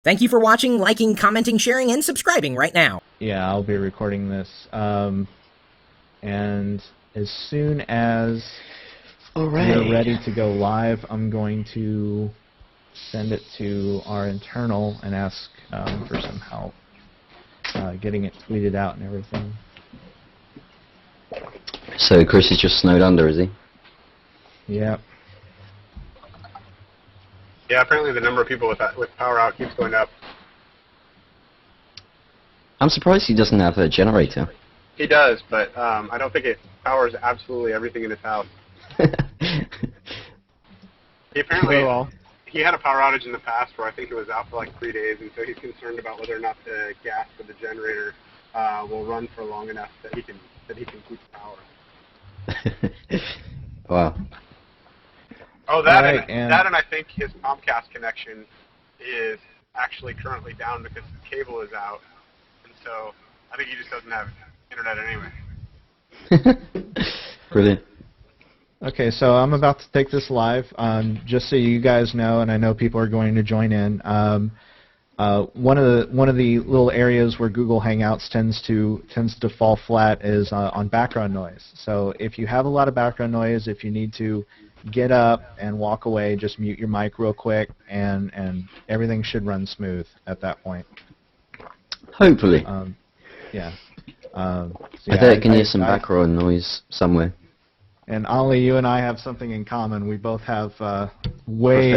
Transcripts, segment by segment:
Thank you for watching, liking, commenting, sharing, and subscribing right now. Yeah, I'll be recording this. And as soon as we're ready to go live, I'm going to send it to our internal and ask for some help getting it tweeted out and everything. So Chris is just snowed under, is he? Yep. Yeah, apparently the number of people with power out keeps going up. I'm surprised he doesn't have a generator. He does, but I don't think it powers absolutely everything in his house. He apparently he had a power outage in the past where I think it was out for like 3 days, and so he's concerned about whether or not the gas for the generator will run for long enough that he can keep power. Wow. Oh, that right, and I think his Comcast connection is actually currently down because his cable is out, and so I think he just doesn't have internet anyway. Brilliant. Okay, so I'm about to take this live, just so you guys know, and I know people are going to join in. One of the little areas where Google Hangouts tends to fall flat is on background noise. So if you have a lot of background noise, if you need to get up and walk away, just mute your mic real quick, and everything should run smooth at that point. Hopefully. Yeah. I bet I can hear some background noise somewhere. And Ollie, you and I have something in common. We both have way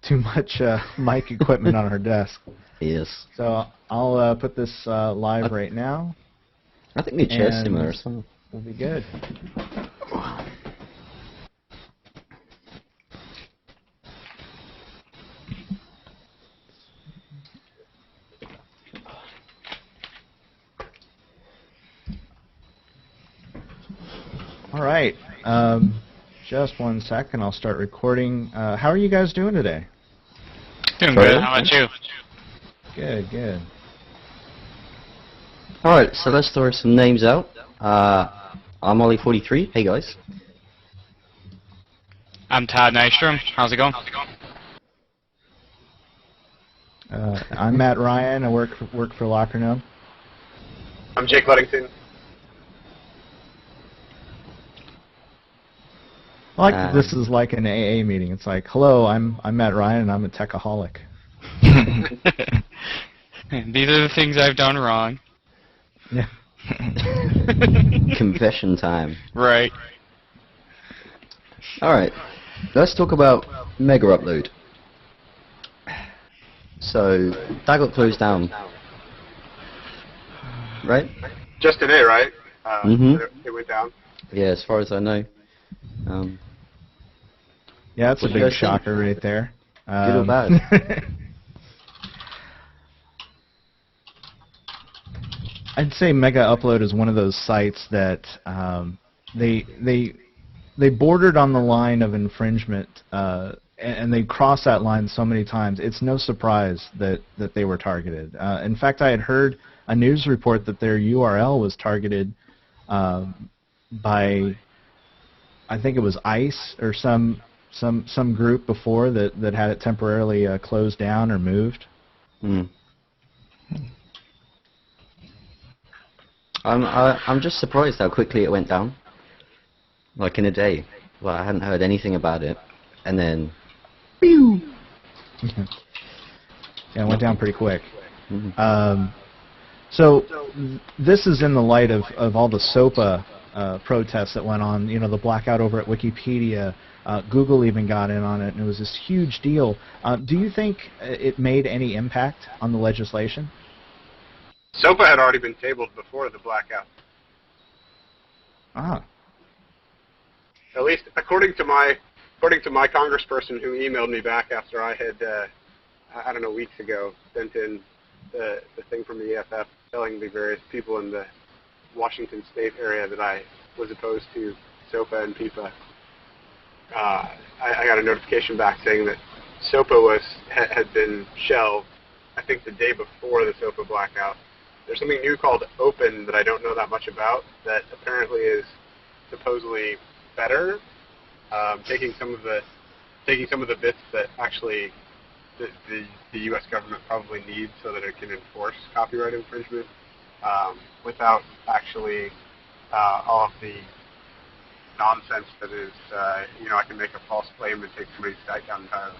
too much mic equipment on our desk. Yes. So I'll put this live right now. I think the chair's similar or something. We'll be good. All right. Just 1 second. I'll start recording. How are you guys doing today? Doing good. How about you? Good, good. Alright, so let's throw some names out. I'm Ollie43. Hey, guys. I'm Todd Nystrom. How's it going? I'm Matt Ryan. I work for Lockernome. I'm Jake Ludington. This is like an AA meeting. It's like, hello, I'm Matt Ryan, and I'm a techaholic. These are the things I've done wrong. Yeah. Confession time. Right. Alright, let's talk about Megaupload. So, that got closed down. Right? Just today, right? It went down. Yeah, as far as I know. Yeah, that's a big shocker right there. Good or bad? I'd say Megaupload is one of those sites that they bordered on the line of infringement, and they crossed that line so many times. It's no surprise that they were targeted. In fact, I had heard a news report that their URL was targeted by, I think it was ICE or some group before that had it temporarily closed down or moved. I'm just surprised how quickly it went down. Like in a day. Well, I hadn't heard anything about it, and then, pew! Yeah, it went down pretty quick. So this is in the light of all the SOPA protests that went on. You know, the blackout over at Wikipedia. Google even got in on it, and it was this huge deal. Do you think it made any impact on the legislation? SOPA had already been tabled before the blackout. Ah. At least according to my congressperson who emailed me back after I had, I don't know, weeks ago, sent in the thing from the EFF telling the various people in the Washington State area that I was opposed to SOPA and PIPA. I got a notification back saying that SOPA had been shelved, I think the day before the SOPA blackout. There's something new called Open that I don't know that much about that apparently is supposedly better, taking some of the bits that actually the U.S. government probably needs so that it can enforce copyright infringement without actually all of the nonsense that is, I can make a false claim and take somebody's site down entirely.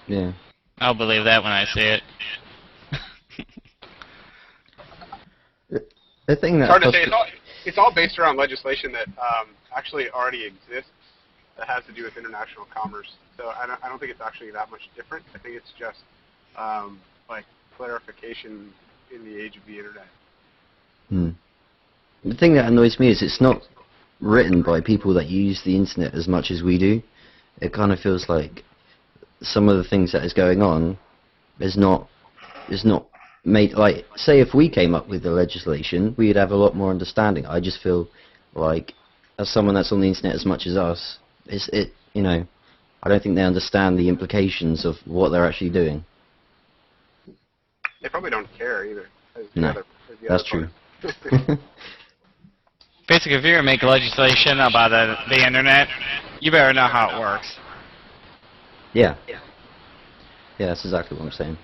Yeah. I'll believe that when I see it. The thing that It's hard to say. It's all based around legislation that actually already exists that has to do with international commerce. So I don't think it's actually that much different. I think it's just like clarification in the age of the internet. The thing that annoys me is it's not written by people that use the internet as much as we do. It kind of feels like some of the things that is going on is not made, like, say if we came up with the legislation, we'd have a lot more understanding. I just feel like, as someone that's on the internet as much as us, I don't think they understand the implications of what they're actually doing. They probably don't care either. No, that's true. Basically, if you're going to make legislation about the internet, you better know how it works. Yeah. Yeah, that's exactly what I'm saying.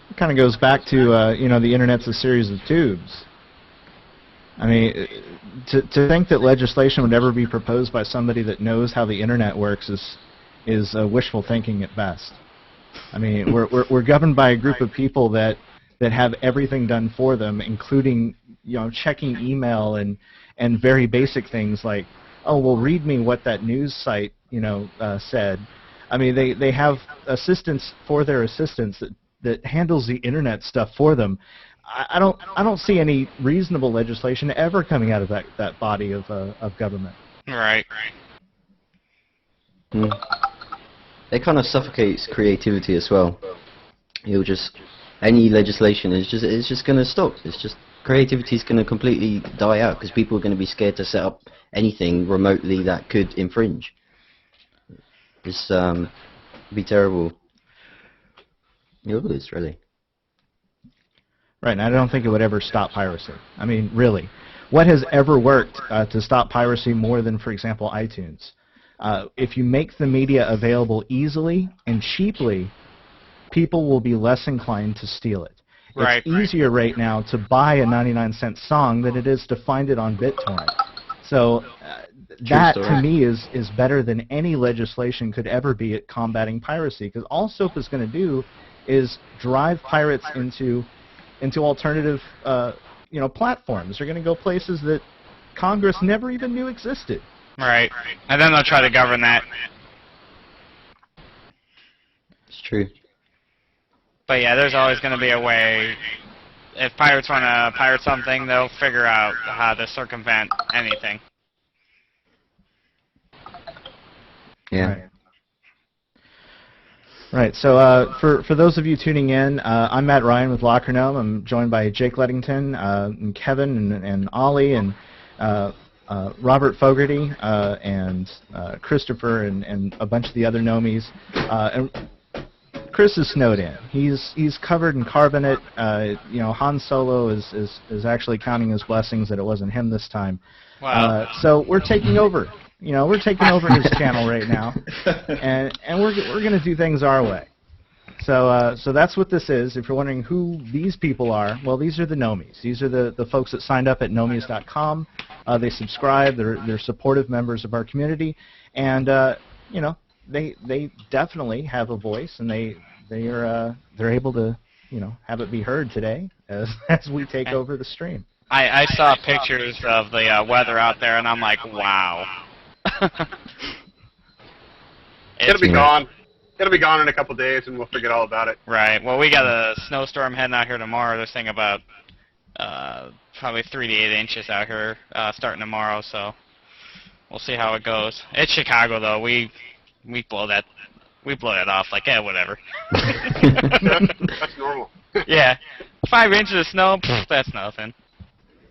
It kind of goes back to, the internet's a series of tubes. I mean, to think that legislation would ever be proposed by somebody that knows how the internet works is wishful thinking at best. I mean, we're governed by a group of people that have everything done for them, including, checking email and very basic things like, oh, well, read me what that news site, said. I mean, they have assistants for their assistants that handles the internet stuff for them. I don't see any reasonable legislation ever coming out of that body of government. Right. It kind of suffocates creativity as well. Any legislation is just going to stop. It's just creativity is going to completely die out because people are going to be scared to set up anything remotely that could infringe. It's be terrible. It is, really. Right, and I don't think it would ever stop piracy. I mean, really. What has ever worked to stop piracy more than, for example, iTunes? If you make the media available easily and cheaply, people will be less inclined to steal it. It's easier right now to buy a 99-cent song than it is to find it on BitTorrent. So that, to me, is better than any legislation could ever be at combating piracy, because all SOPA is going to do is drive pirates into alternative platforms. They're going to go places that Congress never even knew existed. Right. And then they'll try to govern that. It's true. But yeah, there's always going to be a way. If pirates want to pirate something, they'll figure out how to circumvent anything. Yeah. Right. So for those of you tuning in, I'm Matt Ryan with Lockernome. I'm joined by Jake Ludington, and Kevin, and Ollie, and Robert Fogarty, and Christopher, and a bunch of the other Gnomies. And Chris is snowed in. He's covered in carbonate. Han Solo is actually counting his blessings that it wasn't him this time. Wow. So we're taking over. We're taking over his channel right now, and we're going to do things our way. So that's what this is. If you're wondering who these people are, well, these are the Gnomies. These are the folks that signed up at Gnomies.com. They subscribe. They're supportive members of our community, and they definitely have a voice, and they're able to have it be heard today as we take over the stream. I saw pictures of the weather out there, and I'm like, wow. It'll be gone. It'll be gone in a couple days, and we'll forget all about it. Right. Well, we got a snowstorm heading out here tomorrow. They're saying about probably 3 to 8 inches out here starting tomorrow. So we'll see how it goes. It's Chicago, though. We blow that off like, whatever. That's normal. Yeah. 5 inches of snow, that's nothing.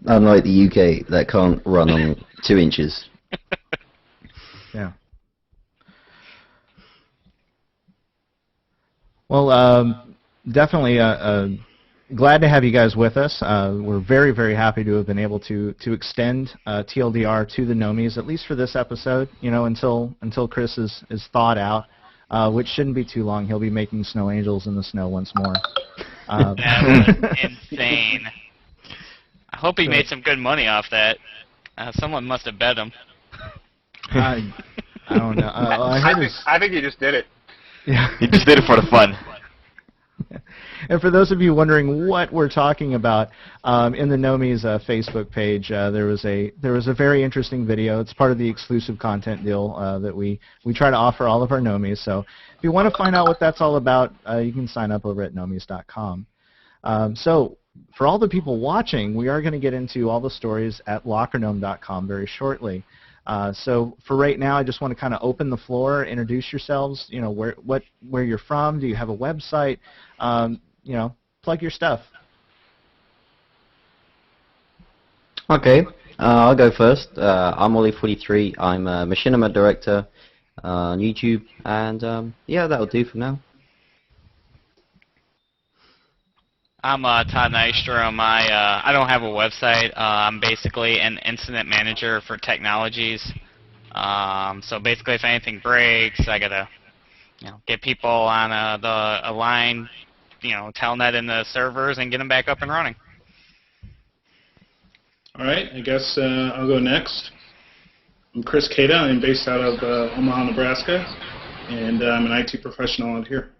Unlike the UK, that can't run on 2 inches. Yeah. Well, definitely glad to have you guys with us. We're very, very happy to have been able to extend TLDR to the Gnomies, at least for this episode, until Chris is thawed out. which shouldn't be too long. He'll be making snow angels in the snow once more. That was insane. I hope he made some good money off that. Someone must have bet him. I don't know. I think he just did it. Yeah. He just did it for the fun. And for those of you wondering what we're talking about, in the Gnomies Facebook page, there was a very interesting video. It's part of the exclusive content deal that we try to offer all of our Gnomies. So if you want to find out what that's all about, you can sign up over at gnomies.com. So for all the people watching, we are going to get into all the stories at lockergnome.com very shortly. So for right now, I just want to kind of open the floor, introduce yourselves. You know, where you're from. Do you have a website? You know, plug your stuff. Okay, I'll go first. I'm Ollie43. I'm a machinima director on YouTube, and yeah, that'll do for now. I'm Todd Nystrom. I don't have a website. I'm basically an incident manager for technologies. So basically, if anything breaks, I gotta, get people on a line, telnet in the servers and get them back up and running. All right, I guess I'll go next. I'm Chris Cada. I'm based out of Omaha, Nebraska, and I'm an IT professional out here.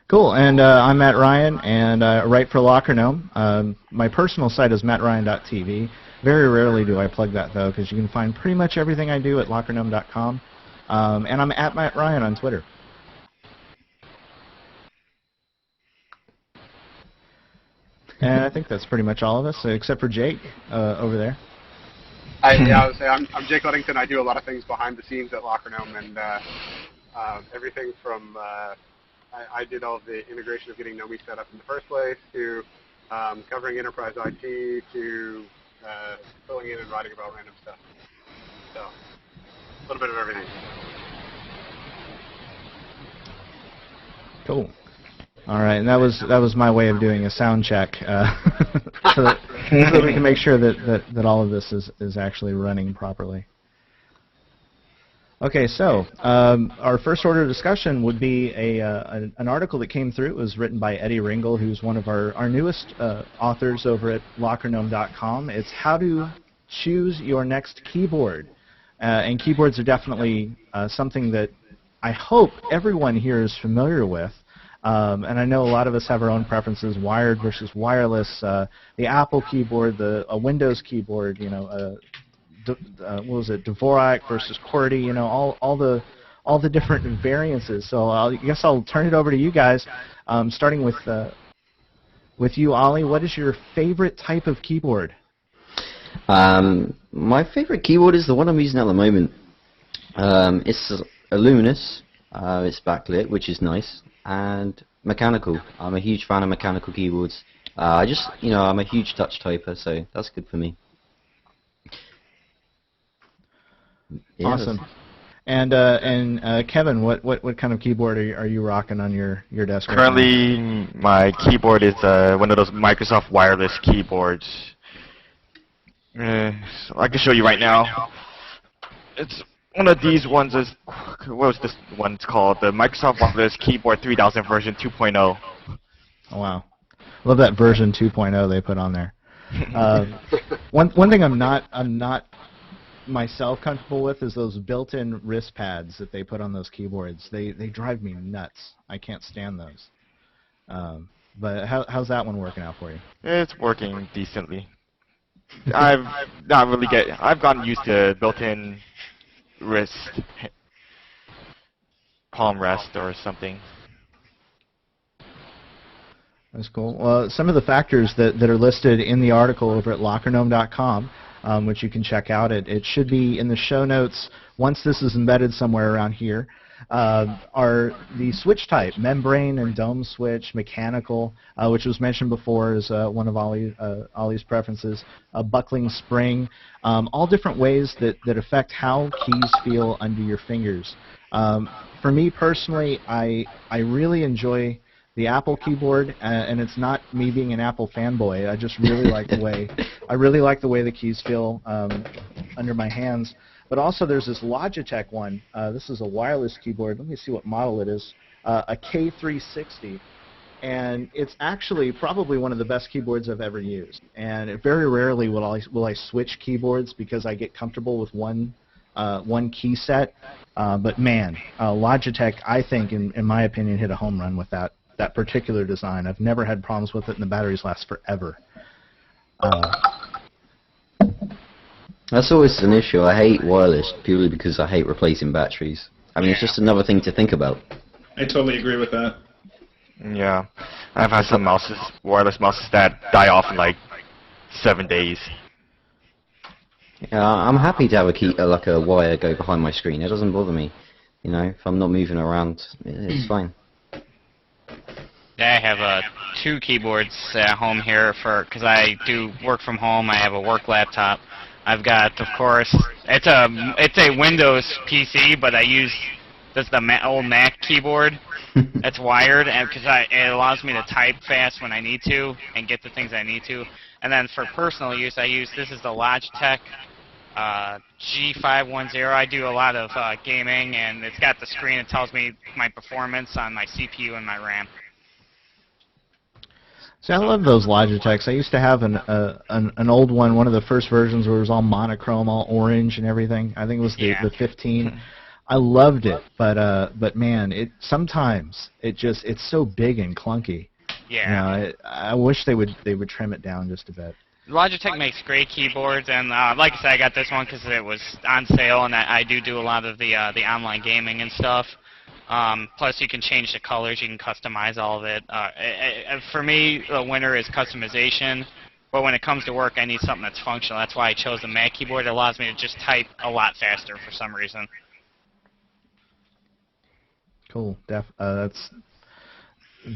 Cool, and I'm Matt Ryan, and I write for LockerGnome. My personal site is mattryan.tv. Very rarely do I plug that, though, because you can find pretty much everything I do at lockergnome.com. And I'm at Matt Ryan on Twitter. And I think that's pretty much all of us, except for Jake over there. I would say I'm Jake Ludington. I do a lot of things behind the scenes at LockerGnome, and everything from I did all of the integration of getting Gnomies set up in the first place, to covering enterprise IT, to filling in and writing about random stuff. So, a little bit of everything. Cool. All right, and that was my way of doing a sound check, so that we can make sure that all of this is actually running properly. Okay, so our first order of discussion would be an article that came through. It was written by Eddie Ringel, who's one of our newest authors over at lockergnome.com. It's how to choose your next keyboard. And keyboards are definitely something that I hope everyone here is familiar with. And I know a lot of us have our own preferences, wired versus wireless, the Apple keyboard, a Windows keyboard, what was it, Dvorak versus QWERTY, all the different variances. So I guess I'll turn it over to you guys, starting with you, Ollie. What is your favorite type of keyboard? My favorite keyboard is the one I'm using at the moment. It's a Luminous. It's backlit, which is nice, and mechanical. I'm a huge fan of mechanical keyboards. I'm a huge touch typer, so that's good for me. Yeah, awesome. And Kevin, what kind of keyboard are you rocking on your desk? Currently, my keyboard is one of those Microsoft wireless keyboards. So I can show you right now. It's one of these ones. What was this one called? The Microsoft Wireless Keyboard 3000 version 2.0. Oh, wow. Love that version 2.0 they put on there. One thing I'm not myself comfortable with is those built-in wrist pads that they put on those keyboards. They drive me nuts. I can't stand those. But how's that one working out for you? It's working decently. I've gotten used to built-in wrist, palm rest or something. That's cool. Well, some of the factors that are listed in the article over at lockergnome.com, which you can check out. It should be in the show notes once this is embedded somewhere around here, are the switch type, membrane and dome switch, mechanical, which was mentioned before as one of Ollie's preferences, a buckling spring, all different ways that affect how keys feel under your fingers. For me personally, I really enjoy the Apple keyboard, and it's not me being an Apple fanboy. I just really like the way the keys feel under my hands. But also, there's this Logitech one. This is a wireless keyboard. Let me see what model it is. A K360. And it's actually probably one of the best keyboards I've ever used. And very rarely will I switch keyboards because I get comfortable with one key set. But man, Logitech, I think, in my opinion, hit a home run with that particular design. I've never had problems with it, and the batteries last forever. That's always an issue. I hate wireless purely because I hate replacing batteries. I mean, it's just another thing to think about. I totally agree with that. Yeah, I've had some wireless mouses that die off in like 7 days. Yeah, I'm happy to have a key, like a wire go behind my screen. It doesn't bother me. You know, if I'm not moving around, it's fine. Yeah, I have 2 keyboards at home here because I do work from home. I have a work laptop. I've got, of course, it's a Windows PC, but I use the old Mac keyboard. It's wired, and because it allows me to type fast when I need to and get the things I need to. And then for personal use, this is the Logitech G510. I do a lot of gaming, and it's got the screen that tells me my performance on my CPU and my RAM. See, I love those Logitechs. I used to have an old one of the first versions where it was all monochrome, all orange and everything. I think it was the 15. I loved it, but man, sometimes it's so big and clunky. Yeah. You know, I wish they would trim it down just a bit. Logitech makes great keyboards, and like I said, I got this one because it was on sale, and I do a lot of the online gaming and stuff. Plus, you can change the colors, you can customize all of it. For me, the winner is customization. But when it comes to work, I need something that's functional. That's why I chose the Mac keyboard. It allows me to just type a lot faster for some reason. Cool. That's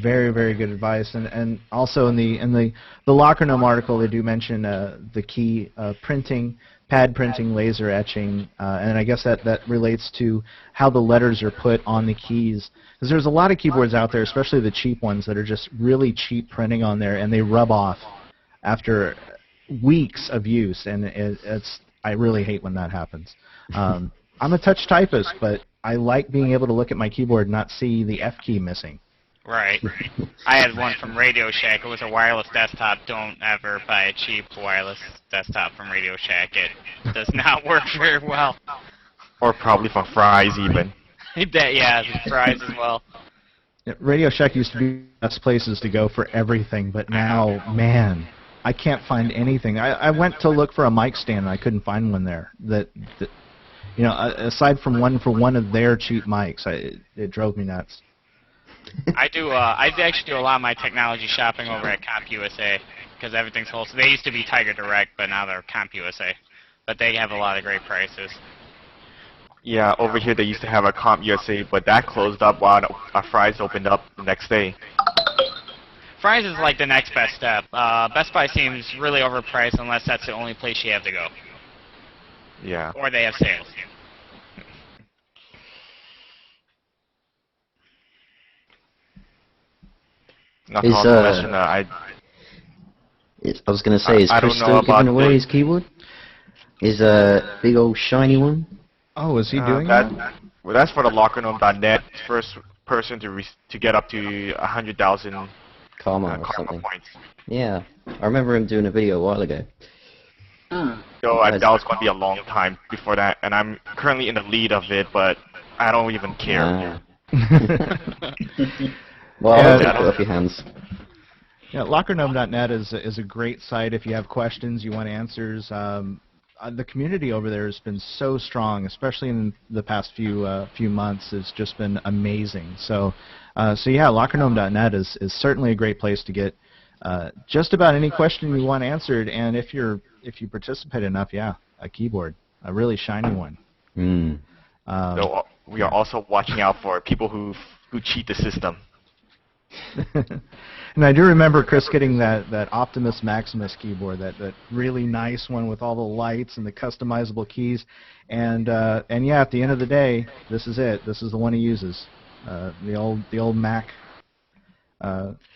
very, very good advice. And also in the Locker Gnome article, they do mention the key printing, pad printing, laser etching, and I guess that relates to how the letters are put on the keys. Because there's a lot of keyboards out there, especially the cheap ones, that are just really cheap printing on there, and they rub off after weeks of use, and I really hate when that happens. I'm a touch typist, but I like being able to look at my keyboard and not see the F key missing. Right. I had one from Radio Shack. It was a wireless desktop. Don't ever buy a cheap wireless desktop from Radio Shack. It does not work very well. Or probably from Fry's even. Yeah, Fry's as well. Yeah, Radio Shack used to be the best places to go for everything, but now, man, I can't find anything. I went to look for a mic stand, and I couldn't find one there. You know, aside from one of their cheap mics, it drove me nuts. I actually do a lot of my technology shopping over at CompUSA because everything's wholesale. They used to be Tiger Direct, but now they're CompUSA. But they have a lot of great prices. Yeah, over here they used to have a CompUSA, but that closed up while Fry's opened up the next day. Fry's is like the next best step. Best Buy seems really overpriced unless that's the only place you have to go. Yeah. Or they have sales. I was going to say, is Chris still giving away his keyboard? Is a big old shiny one? Oh, is he doing that? Well, that's for the LockerGnome.net first person to get up to 100,000 Karma or something. Points. Yeah, I remember him doing a video a while ago. So that was going to be a long time before that, and I'm currently in the lead of it, but I don't even care. Well, I'll take it off your hands. Yeah, LockerGnome.net is a great site if you have questions, you want answers. The community over there has been so strong, especially in the past few months. It's just been amazing. So yeah, LockerGnome.net is certainly a great place to get just about any question you want answered, and if you participate enough, yeah, a keyboard, a really shiny one. So we are also watching out for people who cheat the system. And I do remember Chris getting that Optimus Maximus keyboard, that really nice one with all the lights and the customizable keys, and yeah, at the end of the day, this is it. This is the one he uses, the old Mac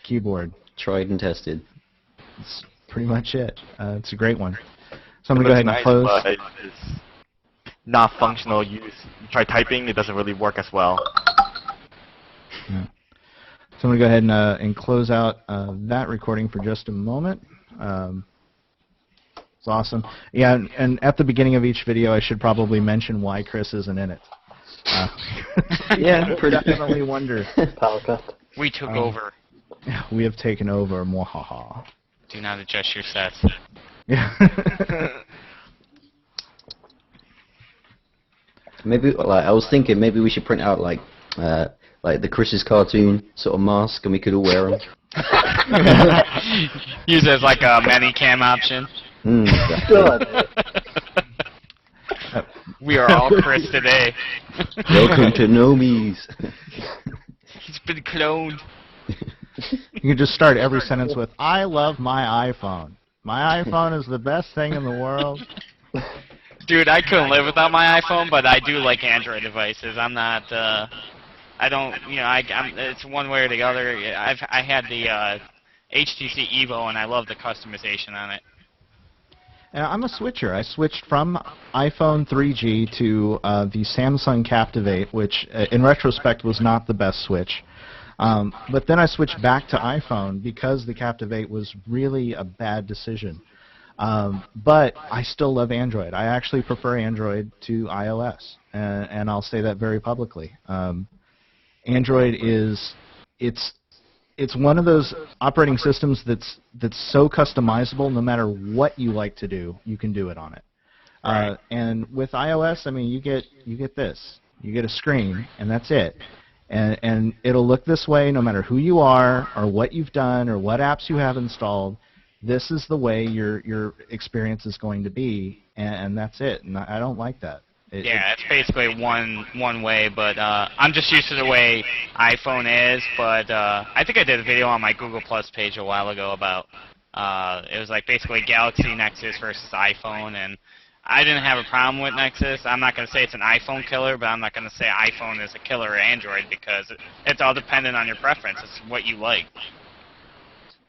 keyboard. Tried and tested. That's pretty much it. It's a great one. So I'm going to go ahead and Nice, close. but it's not functional use. You try typing, it doesn't really work as well. Yeah. So I'm going to go ahead and close out that recording for just a moment. It's awesome. Yeah, and at the beginning of each video, I should probably mention why Chris isn't in it. Yeah, pretty. Definitely wonder. Power cut. We took over. We have taken over. Mwahaha. Do not adjust your sets. Yeah. Maybe, like, I was thinking maybe we should print out like the Chris's cartoon sort of mask, and we could all wear them. Use it as like a many-cam option. Exactly. We are all Chris today. Welcome to Gnomies. He's been cloned. You can just start every sentence with, I love my iPhone. My iPhone is the best thing in the world. Dude, I couldn't live without my iPhone, but I do like Android devices. I'm not, I don't, you know, it's one way or the other. I had the HTC Evo, and I love the customization on it. And I'm a switcher. I switched from iPhone 3G to the Samsung Captivate, which in retrospect was not the best switch. But then I switched back to iPhone because the Captivate was really a bad decision. But I still love Android. I actually prefer Android to iOS, and I'll say that very publicly. Android is it's one of those operating systems that's so customizable. No matter what you like to do, you can do it on it. Right. And with iOS, I mean, you get this. You get a screen, and that's it. And it'll look this way no matter who you are or what you've done or what apps you have installed. This is the way your experience is going to be, and that's it. And I don't like that. Yeah, it's basically one way, but I'm just used to the way iPhone is. But I think I did a video on my Google Plus page a while ago about it was like basically Galaxy Nexus versus iPhone, and I didn't have a problem with Nexus. I'm not going to say it's an iPhone killer, but I'm not going to say iPhone is a killer Android because it's all dependent on your preference. It's what you like.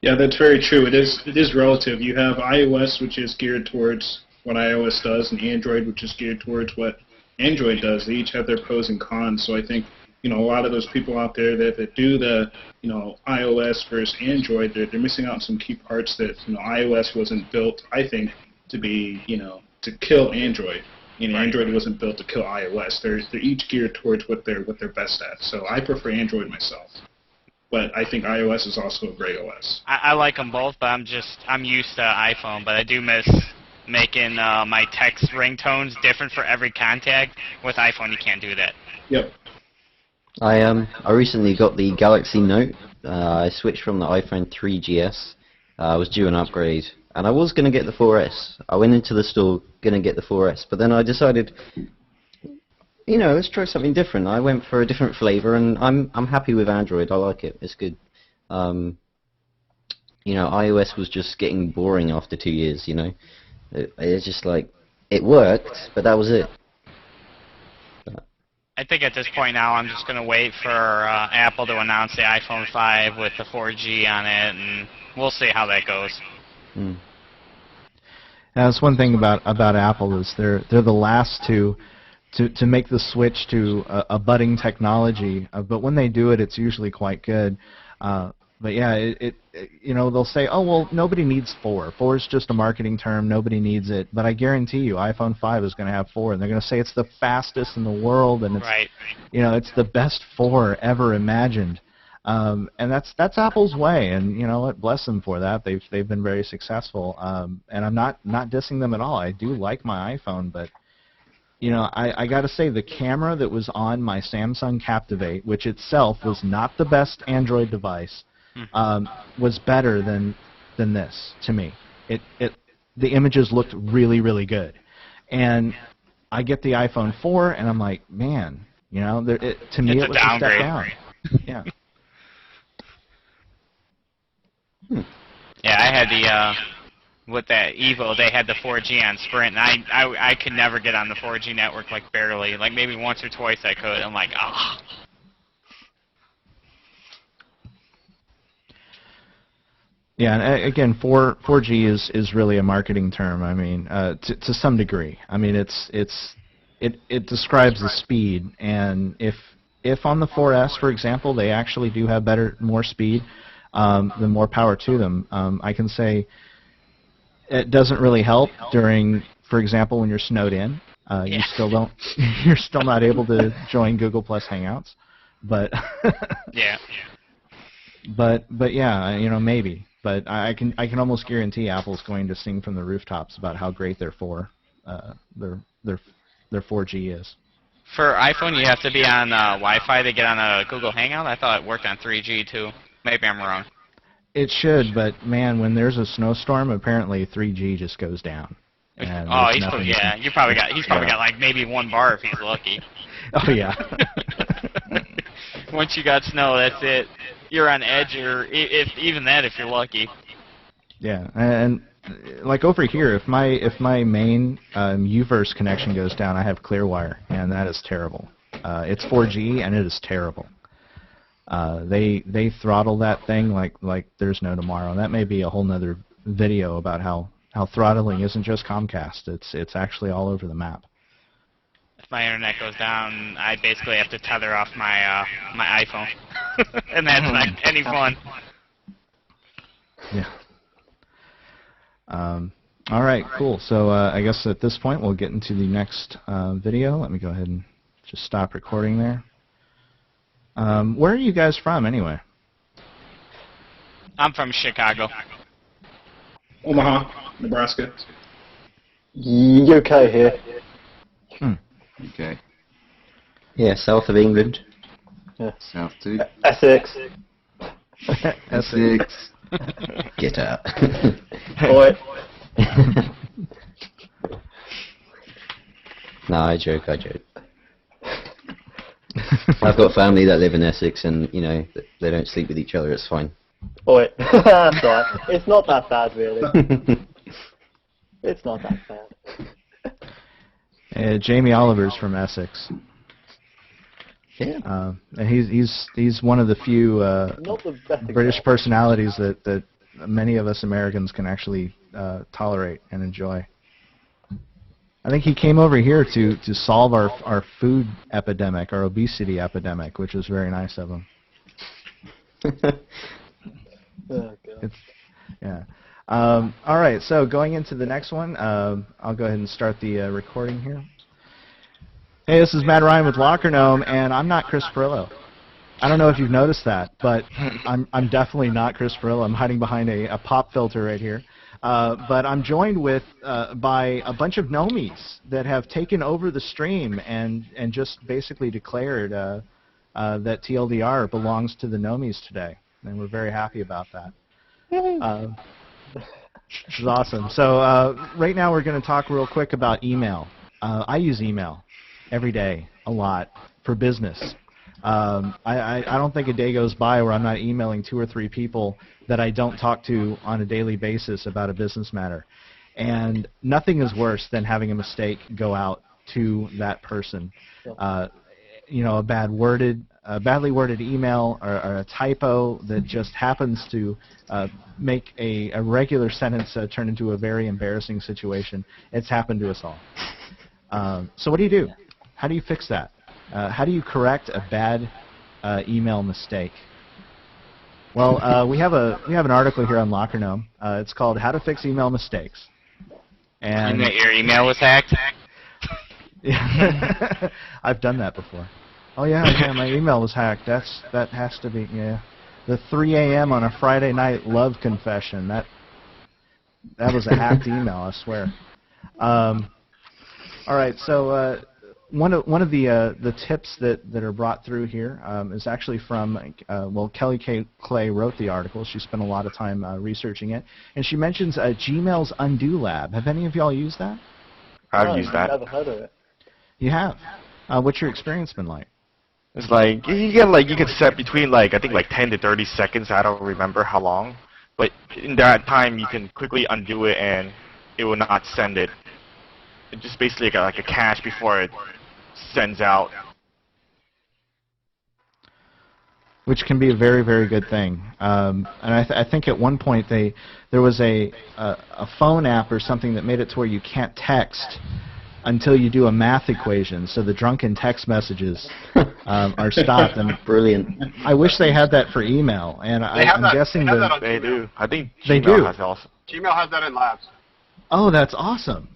Yeah, that's very true. It is relative. You have iOS, which is geared towards what iOS does, and Android, which is geared towards what Android does. They each have their pros and cons. So I think, you know, a lot of those people out there that do the, you know, iOS versus Android, they're missing out on some key parts that, you know, iOS wasn't built, I think, to be, you know, to kill Android. And Right. Android wasn't built to kill iOS. They're each geared towards what they're best at. So I prefer Android myself. But I think iOS is also a great OS. I like them both, but I'm used to iPhone, but I do miss making my text ringtones different for every contact. With iPhone, you can't do that. Yep. I recently got the Galaxy Note. I switched from the iPhone 3GS. I was due an upgrade, and I was going to get the 4S. I went into the store going to get the 4S, but then I decided, you know, let's try something different. I went for a different flavor, and I'm happy with Android. I like it. It's good. You know, iOS was just getting boring after 2 years. You know, it's just like it worked, but that was it. I think at this point now, I'm just going to wait for Apple to announce the iPhone 5 with the 4G on it, and we'll see how that goes. Hmm. That's one thing about Apple is they're the last to make the switch to a budding technology, but when they do it, it's usually quite good. But yeah, it you know, they'll say, oh well, nobody needs 4. 4 is just a marketing term. Nobody needs it. But I guarantee you, iPhone 5 is going to have 4, and they're going to say it's the fastest in the world, and it's Right. you know, it's the best 4 ever imagined. And that's Apple's way, and you know what? Bless them for that. They've been very successful. And I'm not dissing them at all. I do like my iPhone, but you know, I got to say the camera that was on my Samsung Captivate, which itself was not the best Android device, was better than this to me. The images looked really, really good, and I get the iPhone 4, and I'm like, man, you know, to me It's it was a a step downgrade. down. Yeah. Yeah, I had the with that Evo, they had the 4G on Sprint, and I could never get on the 4G network, like barely. Like maybe once or twice I could. I'm like, ah. Yeah, and again, 4G is really a marketing term. I mean, to some degree. I mean, it describes the speed, and if on the 4S, for example, they actually do have more speed, then more power to them. I can say it doesn't really help during, for example, when you're snowed in. You still don't. You're still not able to join Google Plus Hangouts, but Yeah. but yeah, maybe. But I can almost guarantee Apple's going to sing from the rooftops about how great their 4G is. For iPhone, you have to be on Wi-Fi to get on a Google Hangout. I thought it worked on 3G too. Maybe I'm wrong. It should, but man, when there's a snowstorm, apparently 3G just goes down. And Oh, there's nothing he's probably got like maybe 1 bar if he's lucky. Oh yeah. Once you got snow, that's it. You're on edge, or even that if you're lucky. Yeah, and like over here, if my main Uverse connection goes down, I have Clearwire, and that is terrible. It's 4G, and it is terrible. They throttle that thing like there's no tomorrow. That may be a whole nother video about how throttling isn't just Comcast. It's actually all over the map. If my internet goes down, I basically have to tether off my iPhone, and that's not any fun. Yeah. All right, cool. So I guess at this point we'll get into the next video. Let me go ahead and just stop recording there. Where are you guys from, anyway? I'm from Chicago. Omaha, Nebraska. UK here. Okay. Yeah, south of England. Yeah. South too. Essex. Essex. Get out. Oi. No, I joke. I've got family that live in Essex, and they don't sleep with each other. It's fine. Oi. That's alright. It's not that bad, really. It's not that bad. Jamie Oliver's from Essex. Yeah. And he's one of the few Not the best British example. personalities that many of us Americans can actually tolerate and enjoy. I think he came over here to solve our food epidemic, our obesity epidemic, which was very nice of him. Oh, God. Yeah. All right, so going into the next one, I'll go ahead and start the recording here. Hey, this is Matt Ryan with Locker Gnome, and I'm not Chris Pirillo. I don't know if you've noticed that, but I'm definitely not Chris Pirillo. I'm hiding behind a pop filter right here. But I'm joined by a bunch of Gnomies that have taken over the stream and just basically declared that TLDR belongs to the Gnomies today, and we're very happy about that. Which is awesome. So right now we're going to talk real quick about email. I use email every day, a lot, for business. I don't think a day goes by where I'm not emailing 2 or 3 people that I don't talk to on a daily basis about a business matter. And nothing is worse than having a mistake go out to that person. A badly worded email or a typo that just happens to make a regular sentence turn into a very embarrassing situation. It's happened to us all. So what do you do? How do you fix that? How do you correct a bad email mistake? Well, we have an article here on Locker Gnome. It's called "How to Fix Email Mistakes." And that your email was hacked? Yeah. I've done that before. Oh yeah, my email was hacked. That has to be the 3 a.m. on a Friday night love confession. That was a hacked email, I swear. All right, so one of the tips that are brought through here is actually from Kelly K. Clay wrote the article. She spent a lot of time researching it, and she mentions Gmail's Undo Lab. Have any of y'all used that? I've used that. I've never heard of it. You have. What's your experience been like? It's like you can set between I think 10 to 30 seconds. I don't remember how long, but in that time you can quickly undo it and it will not send it. It's just basically like a cache before it sends out. which can be a very, very good thing. And I think at one point there was a phone app or something that made it to where you can't text until you do a math equation, so the drunken text messages are stopped. And Brilliant. I wish they had that for email, and I'm guessing they have that on They Gmail. do. I think They Gmail do. has it also. Gmail has that in Labs. Oh, that's awesome.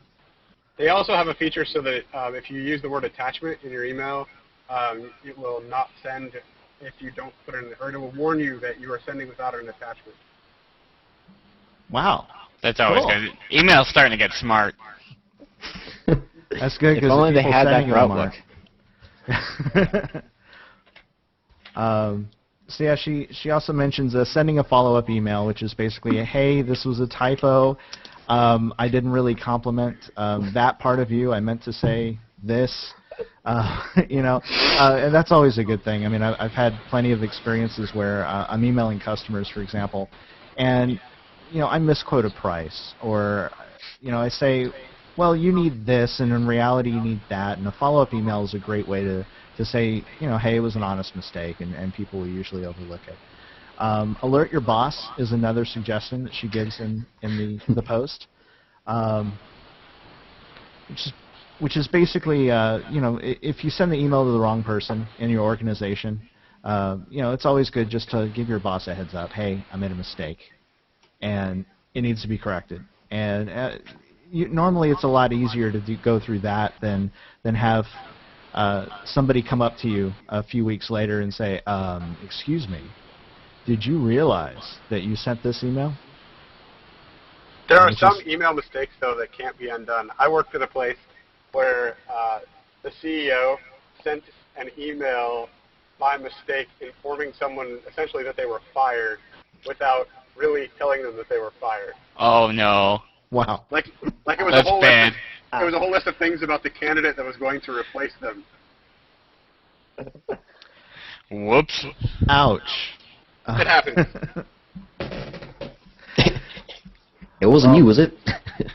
They also have a feature so that if you use the word attachment in your email, it will not send if you don't put it in, or it will warn you that you are sending without an attachment. Wow. That's always Cool. good. Email's starting to get smart. That's good If because only they had that for Outlook. So yeah, she also mentions sending a follow-up email, which is basically, hey, this was a typo. I didn't really compliment that part of you. I meant to say this. And that's always a good thing. I mean, I've had plenty of experiences where I'm emailing customers, for example, and I misquote a price, or I say, well, you need this, and in reality you need that, and a follow-up email is a great way to say, hey, it was an honest mistake, and people will usually overlook it. Alert your boss is another suggestion that she gives in the post, which is basically, if you send the email to the wrong person in your organization, it's always good just to give your boss a heads up. Hey, I made a mistake, and it needs to be corrected. And normally it's a lot easier to go through that than have somebody come up to you a few weeks later and say, excuse me, did you realize that you sent this email? There are some email mistakes, though, that can't be undone. I worked at a place where the CEO sent an email by mistake informing someone essentially that they were fired without really telling them that they were fired. Oh no. Wow. Like it was That's a whole bad. it was a whole list of things about the candidate that was going to replace them. Whoops. Ouch. It happens. It wasn't you, was it?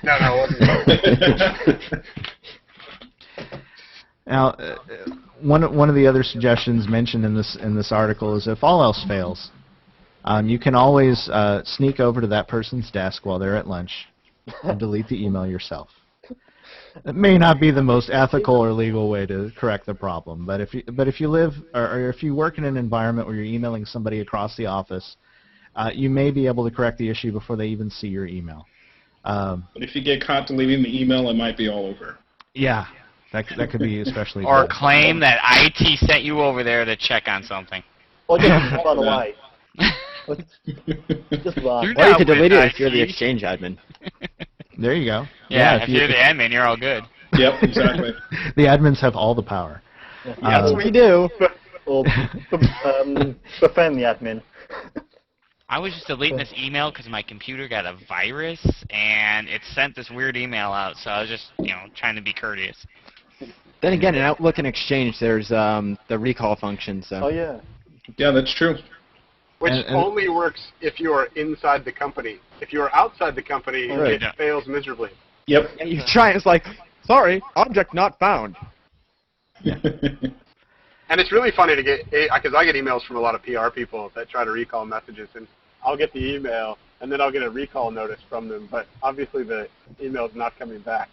No, it wasn't. Now, one of the other suggestions mentioned in this article is if all else fails, you can always sneak over to that person's desk while they're at lunch and delete the email yourself. It may not be the most ethical or legal way to correct the problem, but if you live or if you work in an environment where you're emailing somebody across the office, you may be able to correct the issue before they even see your email. But if you get caught deleting the email, it might be all over. Yeah, that could be especially. Or bad. claim that IT sent you over there to check on something. Or just run away. Just run. You're Or you not could delete with it if you're the IT. Exchange admin. There you go. Yeah, if you're the admin, you're all good. Yep, exactly. The admins have all the power. Yes, we do. Or befriend the admin. I was just deleting this email because my computer got a virus, and it sent this weird email out, so I was just, trying to be courteous. Then again, in Outlook and Exchange, there's the recall function. So. Oh yeah. Yeah, that's true. Which And- only works if you are inside the company. If you are outside the company, Right. it fails miserably. Yep. And you try, it's like, sorry, object not found. And it's really funny to get, because I get emails from a lot of PR people that try to recall messages, and I'll get the email, and then I'll get a recall notice from them, but obviously the email's not coming back.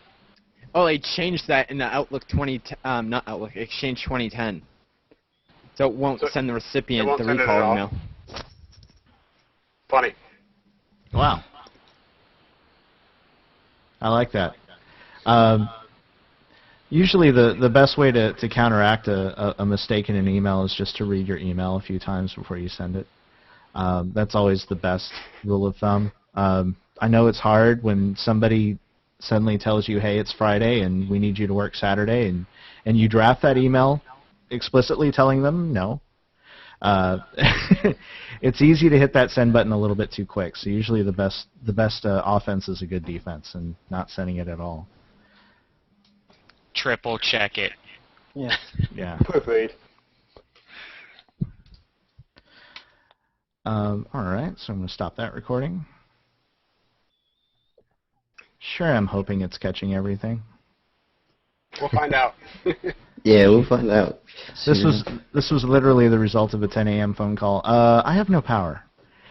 Oh, they changed that in the Outlook not Outlook, Exchange 2010. So it won't So send the recipient won't the send it at recall all? email. Funny. Wow. I like that. Usually the best way to counteract a mistake in an email is just to read your email a few times before you send it. That's always the best rule of thumb. I know it's hard when somebody suddenly tells you, hey, it's Friday and we need you to work Saturday, and you draft that email explicitly telling them no. It's easy to hit that send button a little bit too quick, so usually the best offense is a good defense and not sending it at all. Triple check it. Yeah. Yeah. Proofread. All right, so I'm going to stop that recording. Sure, I'm hoping it's catching everything. We'll find out. Yeah, we'll find out. This soon. was literally the result of a 10 a.m. phone call. I have no power.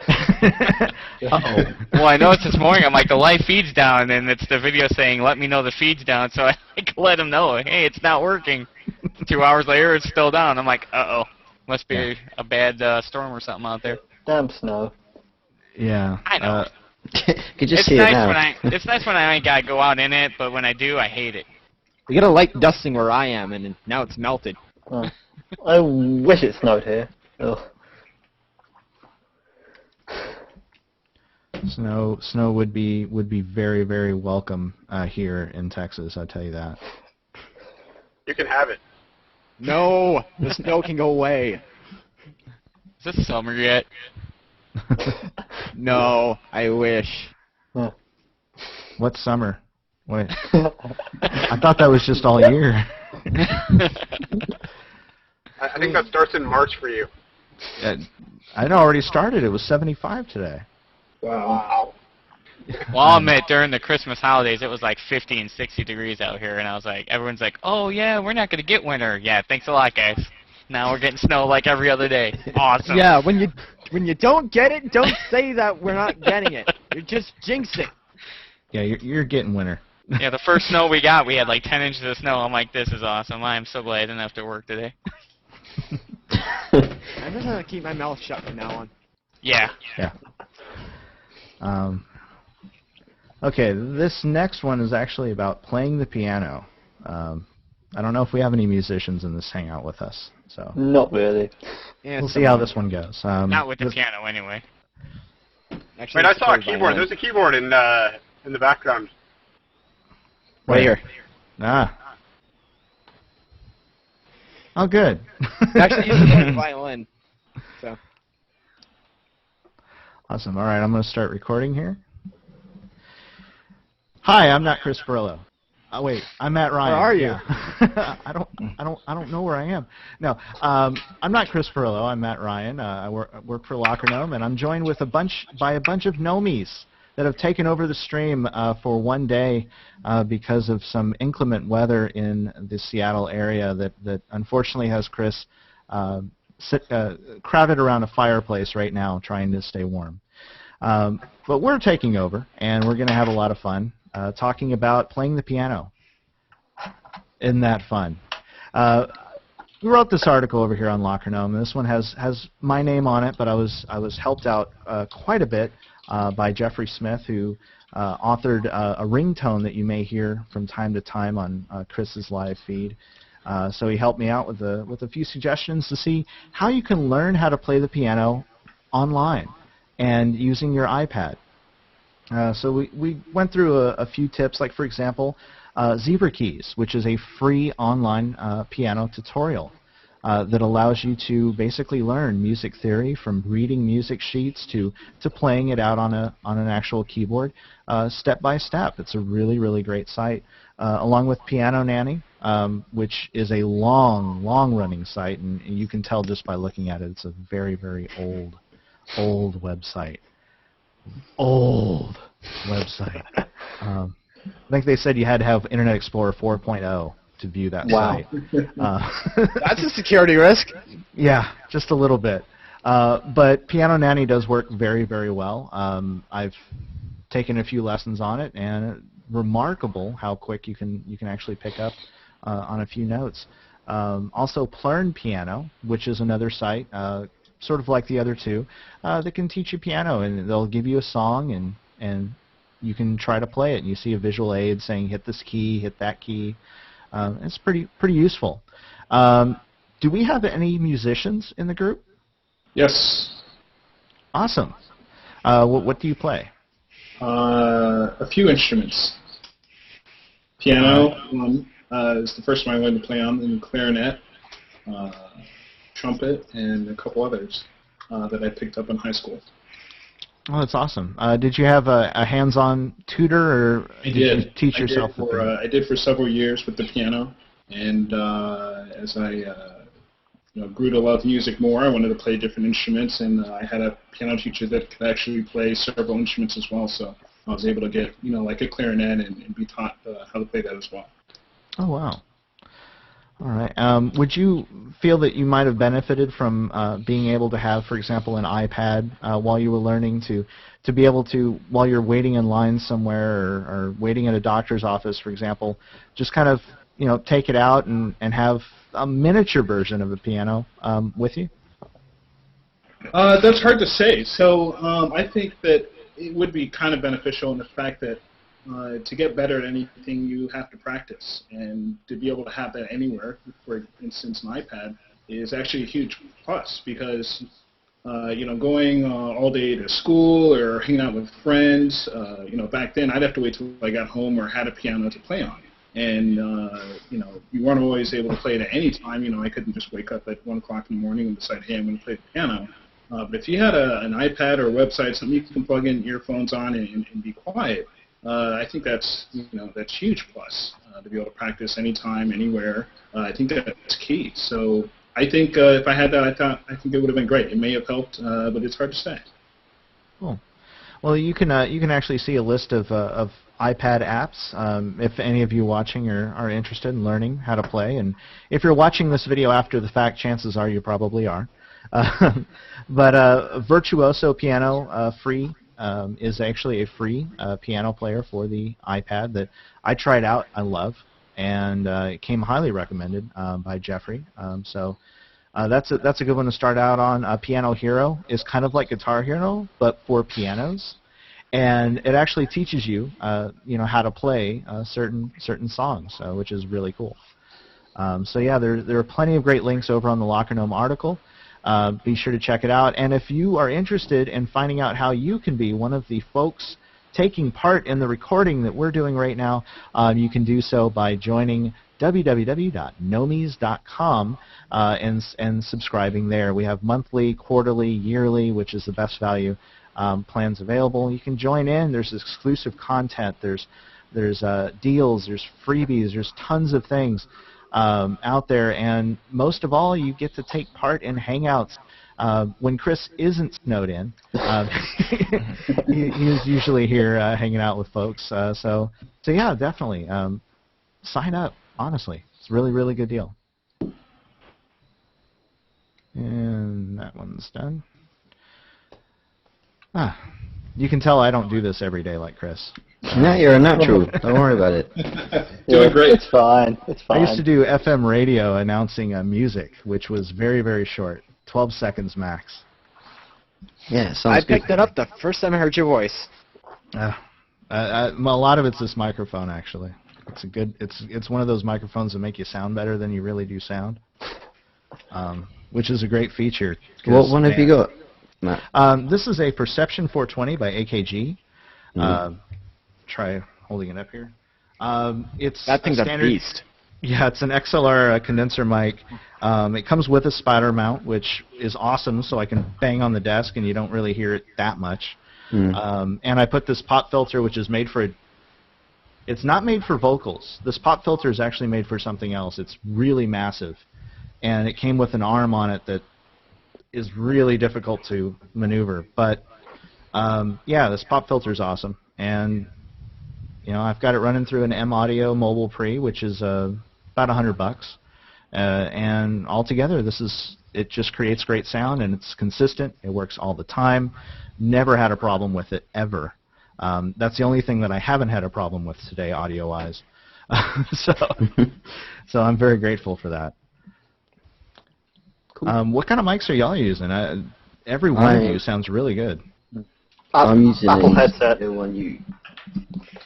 Uh-oh. Well, I noticed this morning, I'm like, the live feed's down, and it's the video saying, let me know the feed's down, so I let him know, hey, it's not working. 2 hours later, it's still down. I'm like, uh-oh. Must be a bad storm or something out there. Damn snow. Yeah. I know. Could just see it now. It's nice when I ain't got to go out in it, but when I do, I hate it. We get a light dusting where I am, and now it's melted. Oh. I wish it snowed here. Ugh. Snow would be very, very welcome here in Texas. I tell you that. You can have it. No, the snow can go away. Is this summer yet? No, I wish. Huh. What summer? Wait. I thought that was just all year. I think that starts in March for you. I'd already started. It was 75 today. Wow. Well, I'll admit, during the Christmas holidays, it was like 50 and 60 degrees out here, and I was like, everyone's like, oh, yeah, we're not going to get winter. Yeah, thanks a lot, guys. Now we're getting snow like every other day. Awesome. Yeah, when you don't get it, don't say that we're not getting it. You're just jinxing. Yeah, you're getting winter. Yeah, the first snow we got, we had like 10 inches of snow. I'm like, this is awesome. I am so glad I didn't have to work today. I'm just going to keep my mouth shut from now on. Yeah. Yeah. Okay, this next one is actually about playing the piano. I don't know if we have any musicians in this hangout with us, so Not really. Yeah, we'll see how this one goes. Not with the piano, anyway. Actually, Wait, I it's saw a played keyboard. violin. There's a keyboard in the background. Right here. Ah. Oh, good. Actually, used to play the violin. So. Awesome. All right, I'm going to start recording here. Hi, I'm not Chris Pirillo. Oh wait, I'm Matt Ryan. Where are you? Yeah. I don't know where I am. No, I'm not Chris Pirillo. I'm Matt Ryan. I work for Locker Gnome, and I'm joined with a bunch of Gnomies that have taken over the stream for one day because of some inclement weather in the Seattle area that unfortunately has Chris crowded around a fireplace right now trying to stay warm. But we're taking over, and we're going to have a lot of fun talking about playing the piano. Isn't that fun? We wrote this article over here on Locker Gnome, and this one has my name on it, but I was helped out quite a bit by Jeffrey Smith, who authored a ringtone that you may hear from time to time on Chris's live feed. So he helped me out with a few suggestions to see how you can learn how to play the piano online and using your iPad. So we went through a few tips, like for example, Zebra Keys, which is a free online piano tutorial that allows you to basically learn music theory from reading music sheets to playing it out on an actual keyboard step by step. It's a really, really great site. Along with Piano Nanny, which is a long-running site, and you can tell just by looking at it, it's a very, very old website. Old website. I think they said you had to have Internet Explorer 4.0 to view that site. That's a security risk. Yeah, just a little bit. But Piano Nanny does work very, very well. I've taken a few lessons on it, and remarkable how quick you can actually pick up on a few notes. Also, Plurn Piano, which is another site, sort of like the other two, that can teach you piano, and they'll give you a song, and you can try to play it. And you see a visual aid saying hit this key, hit that key. It's pretty useful. Do we have any musicians in the group? Yes. Awesome. What do you play? A few instruments. Piano is the first one I learned to play on, and clarinet, trumpet, and a couple others that I picked up in high school. Oh, that's awesome. Did you have a hands-on tutor, or did you teach yourself? I did for several years with the piano, and as I grew to love music more, I wanted to play different instruments, and I had a piano teacher that could actually play several instruments as well, so I was able to get like a clarinet and be taught how to play that as well. Oh, wow. All right. Would you feel that you might have benefited from being able to have, for example, an iPad while you were learning to be able to, while you're waiting in line somewhere or waiting at a doctor's office, for example, just kind of, take it out and have a miniature version of a piano with you? That's hard to say. So I think that it would be kind of beneficial in the fact that to get better at anything, you have to practice. And to be able to have that anywhere, for instance, an iPad, is actually a huge plus because, going all day to school or hanging out with friends, back then I'd have to wait till I got home or had a piano to play on. And, you weren't always able to play it at any time. I couldn't just wake up at 1 o'clock in the morning and decide, hey, I'm going to play the piano. But if you had an iPad or a website, something you can plug in earphones on and be quiet, I think that's huge plus to be able to practice anytime, anywhere. I think that's key. So I think if I had that, I think it would have been great. It may have helped, but it's hard to say. Cool. Well, you can actually see a list of iPad apps if any of you watching are interested in learning how to play. And if you're watching this video after the fact, chances are you probably are. But Virtuoso Piano free is actually a free piano player for the iPad that I tried out. I love, and it came highly recommended by Jeffrey. So that's a good one to start out on. Piano Hero is kind of like Guitar Hero, but for pianos, and it actually teaches you, how to play certain songs, which is really cool. So yeah, there are plenty of great links over on the Locker Gnome article. Be sure to check it out. And if you are interested in finding out how you can be one of the folks taking part in the recording that we're doing right now, you can do so by joining www.gnomies.com and subscribing there. We have monthly, quarterly, yearly, which is the best value plans available. You can join in. There's exclusive content. There's deals. There's freebies. There's tons of things out there, and most of all, you get to take part in Hangouts when Chris isn't snowed in. He's usually here hanging out with folks. So yeah, definitely sign up. Honestly, it's a really, really good deal. And that one's done. You can tell I don't do this every day like Chris. No, you're a natural. Don't worry about it. Doing great. It's fine. It's fine. I used to do FM radio announcing music, which was very, very short, 12 seconds max. Yeah, sounds good. I picked it up the first time I heard your voice. A lot of it's this microphone, actually. It's one of those microphones that make you sound better than you really do sound, which is a great feature. What one have you got, Matt? This is a Perception 420 by AKG. Try holding it up here. It's that thing's a standard, beast. Yeah, it's an XLR condenser mic. It comes with a spider mount, which is awesome, so I can bang on the desk and you don't really hear it that much. And I put this pop filter, which is made for it's not made for vocals. This pop filter is actually made for something else. It's really massive, and it came with an arm on it that is really difficult to maneuver. But yeah, this pop filter is awesome, and I've got it running through an M Audio Mobile Pre, which is about $100, and altogether, it just creates great sound, and it's consistent. It works all the time. Never had a problem with it ever. That's the only thing that I haven't had a problem with today, audio-wise. So I'm very grateful for that. Cool. What kind of mics are y'all using? Every one of you sounds really good. I'm using Apple headset. CO1U.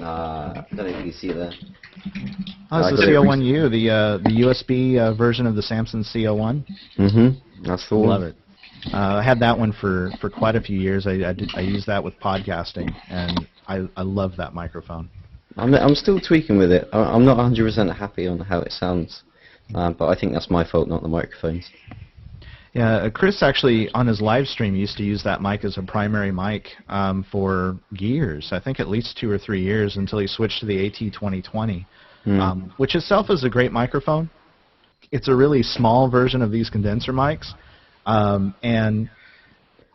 I don't know if you can see it there. Oh, it's the CO1U, the USB version of the Samsung CO1. That's the one. Love it. I had that one for quite a few years. I used that with podcasting, and I love that microphone. I'm still tweaking with it. I'm not 100% happy on how it sounds, but I think that's my fault, not the microphones. Yeah, Chris actually on his live stream used to use that mic as a primary mic for years. I think at least 2 or 3 years until he switched to the AT2020, which itself is a great microphone. It's a really small version of these condenser mics, and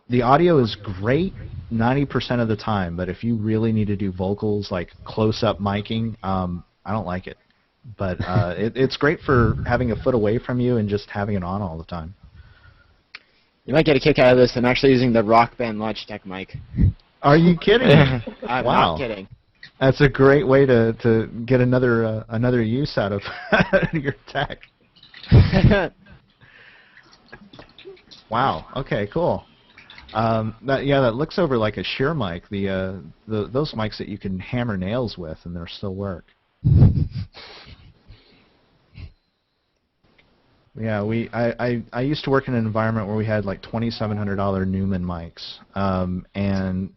the audio is great 90% of the time. But if you really need to do vocals like close-up miking, I don't like it. But it's great for having a foot away from you and just having it on all the time. You might get a kick out of this. I'm actually using the Rock Band Logitech mic. Are you kidding? I'm Wow. not kidding. That's a great way to get another use out of your tech. Wow. Okay. Cool. That looks over like a shear mic. Those mics that you can hammer nails with and they'll still work. Yeah, I used to work in an environment where we had like $2,700 Newman mics, and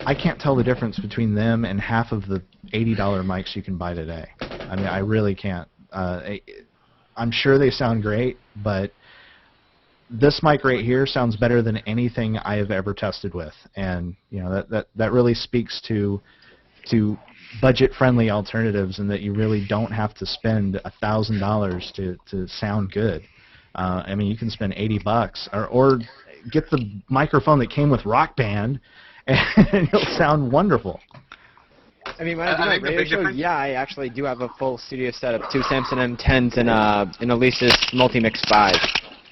I can't tell the difference between them and half of the $80 mics you can buy today. I mean, I really can't. I'm sure they sound great, but this mic right here sounds better than anything I have ever tested with, and that really speaks to budget-friendly alternatives, and that you really don't have to spend $1,000 to sound good. I mean, you can spend $80 or get the microphone that came with Rock Band, and it'll sound wonderful. I mean, when I do my radio show, yeah, I actually do have a full studio setup, 2 Samson M10s and an Alesis Multimix 5.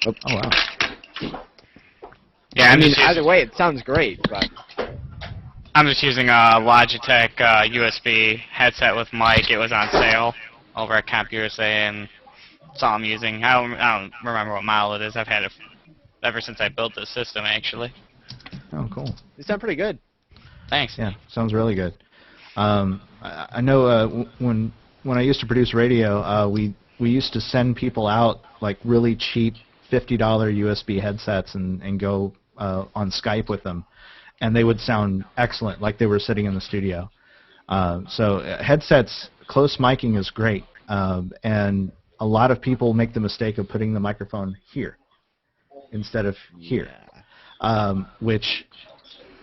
Oh wow. Yeah, I mean, either way, it sounds great, but I'm just using a Logitech USB headset with mic. It was on sale over at Camp USA, and that's all I'm using. I don't remember what model it is. I've had it ever since I built this system, actually. Oh, cool. they sound pretty good. Thanks. Yeah, sounds really good. I know when I used to produce radio, we used to send people out like really cheap $50 USB headsets and go on Skype with them, and they would sound excellent, like they were sitting in the studio. So headsets, close miking is great, and a lot of people make the mistake of putting the microphone here instead of here, which,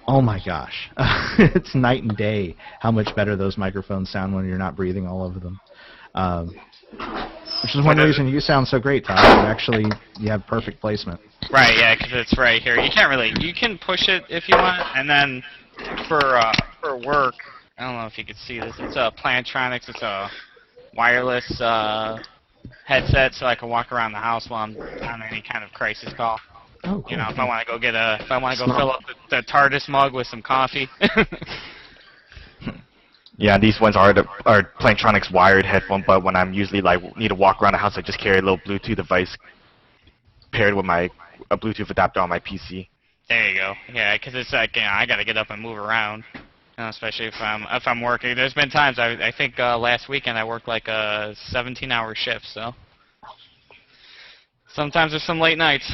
oh my gosh, it's night and day how much better those microphones sound when you're not breathing all over them. Which is one reason you sound so great, Todd. You have perfect placement. Right, yeah, because it's right here. You can push it if you want, and then for work, I don't know if you can see this. It's a Plantronics. It's a wireless headset, so I can walk around the house while I'm on any kind of crisis call. Oh, cool. If I want to go fill up the TARDIS mug with some coffee. Yeah, these ones are Plantronics wired headphone, but when I'm usually need to walk around the house, I just carry a little Bluetooth device paired with a Bluetooth adapter on my PC. There you go. Yeah, because it's like I got to get up and move around, especially if I'm working. There's been times I think last weekend I worked like a 17-hour shift, so sometimes there's some late nights.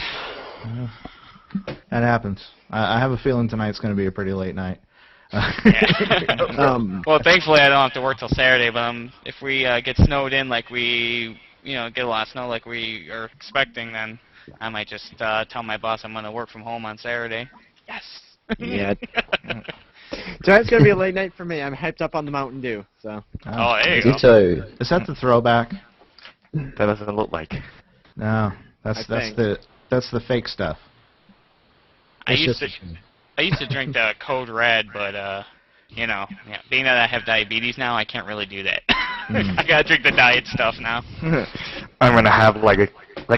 That happens. I have a feeling tonight's going to be a pretty late night. Well, thankfully I don't have to work till Saturday, but if we get snowed in like we get a lot of snow like we are expecting, then I might just tell my boss I'm going to work from home on Saturday. Yes. Yeah. Tonight's going to be a late night for me. I'm hyped up on the Mountain Dew. So. Oh, there you go. Ditto. Is that the throwback? That doesn't look like. No, that's the fake stuff. I used to drink the Code Red, but being that I have diabetes now, I can't really do that. I gotta drink the diet stuff now. I'm gonna have like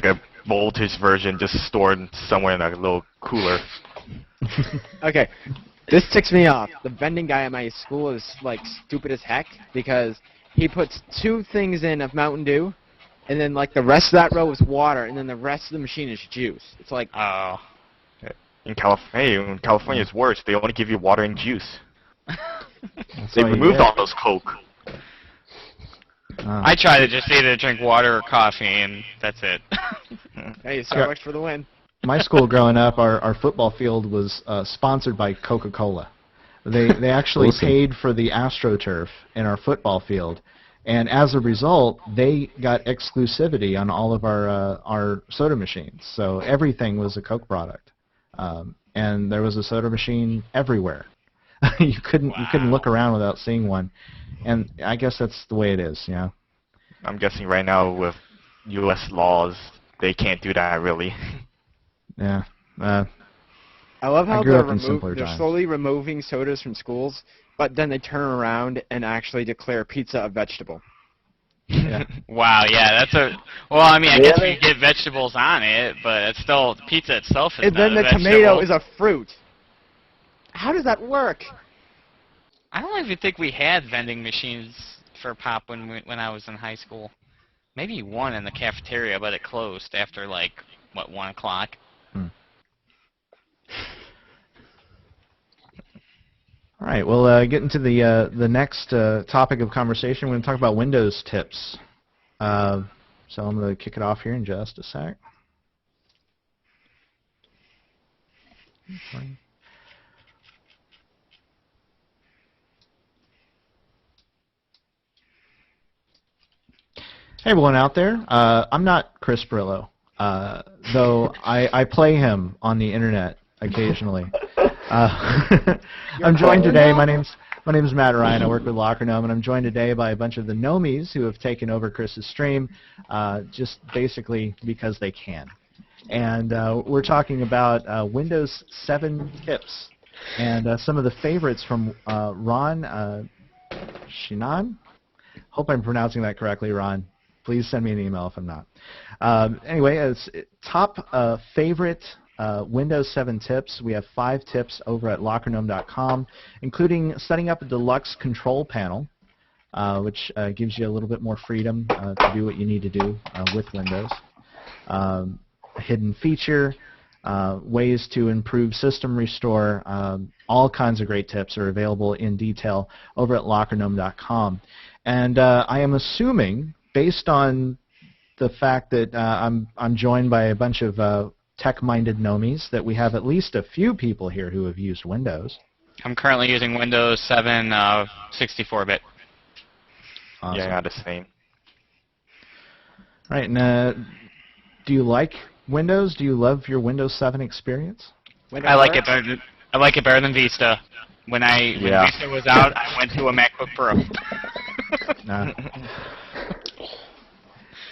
a voltage version just stored somewhere in a little cooler. Okay, this ticks me off. The vending guy at my school is like stupid as heck because he puts 2 things in of Mountain Dew, and then like the rest of that row is water, and then the rest of the machine is juice. It's like, Oh. In California, it's worse. They only give you water and juice. That's They all you removed get. all those Coke. I try to just either drink water or coffee, and that's it. hey, Starbucks for the win. My school growing up, our football field was sponsored by Coca-Cola. They actually Awesome. paid for the AstroTurf in our football field, and as a result, they got exclusivity on all of our soda machines. So everything was a Coke product, and there was a soda machine everywhere. you couldn't look around without seeing one, and I guess that's the way it is, yeah. I'm guessing right now with U.S. laws, they can't do that really. Yeah. I love how I grew up in simpler they're times. slowly removing sodas from schools, but then they turn around and actually declare pizza a vegetable. Yeah. Wow, yeah, that's a... Well, I mean, I guess Really? you get vegetables on it, but it's still... Pizza itself is And not then a the vegetable. tomato is a fruit. How does that work? I don't even think we had vending machines for pop when I was in high school. Maybe one in the cafeteria, but it closed after, like, what, 1 o'clock? All right, well, getting to the next topic of conversation, we're going to talk about Windows tips. So I'm going to kick it off here in just a sec. Hey everyone out there, I'm not Chris Pirillo, though I play him on the internet occasionally. I'm joined today. My name's Matt Ryan. I work with Lockernome, and I'm joined today by a bunch of the Gnomies who have taken over Chris's stream, just basically because they can. And we're talking about Windows 7 tips, and some of the favorites from Ron Shinan. Hope I'm pronouncing that correctly, Ron. Please send me an email if I'm not. Anyway, as top favorite Windows 7 tips, we have 5 tips over at lockernome.com, including setting up a deluxe control panel, which gives you a little bit more freedom to do what you need to do with Windows. A hidden feature, ways to improve system restore, all kinds of great tips are available in detail over at lockernome.com. And I am assuming, based on the fact that I'm joined by a bunch of tech-minded Gnomies, that we have at least a few people here who have used Windows. I'm currently using Windows 7 64-bit. Awesome. Yeah, the same. All right, and do you like Windows? Do you love your Windows 7 experience? I like it better. I like it better than Vista. When Vista was out, I went to a MacBook Pro.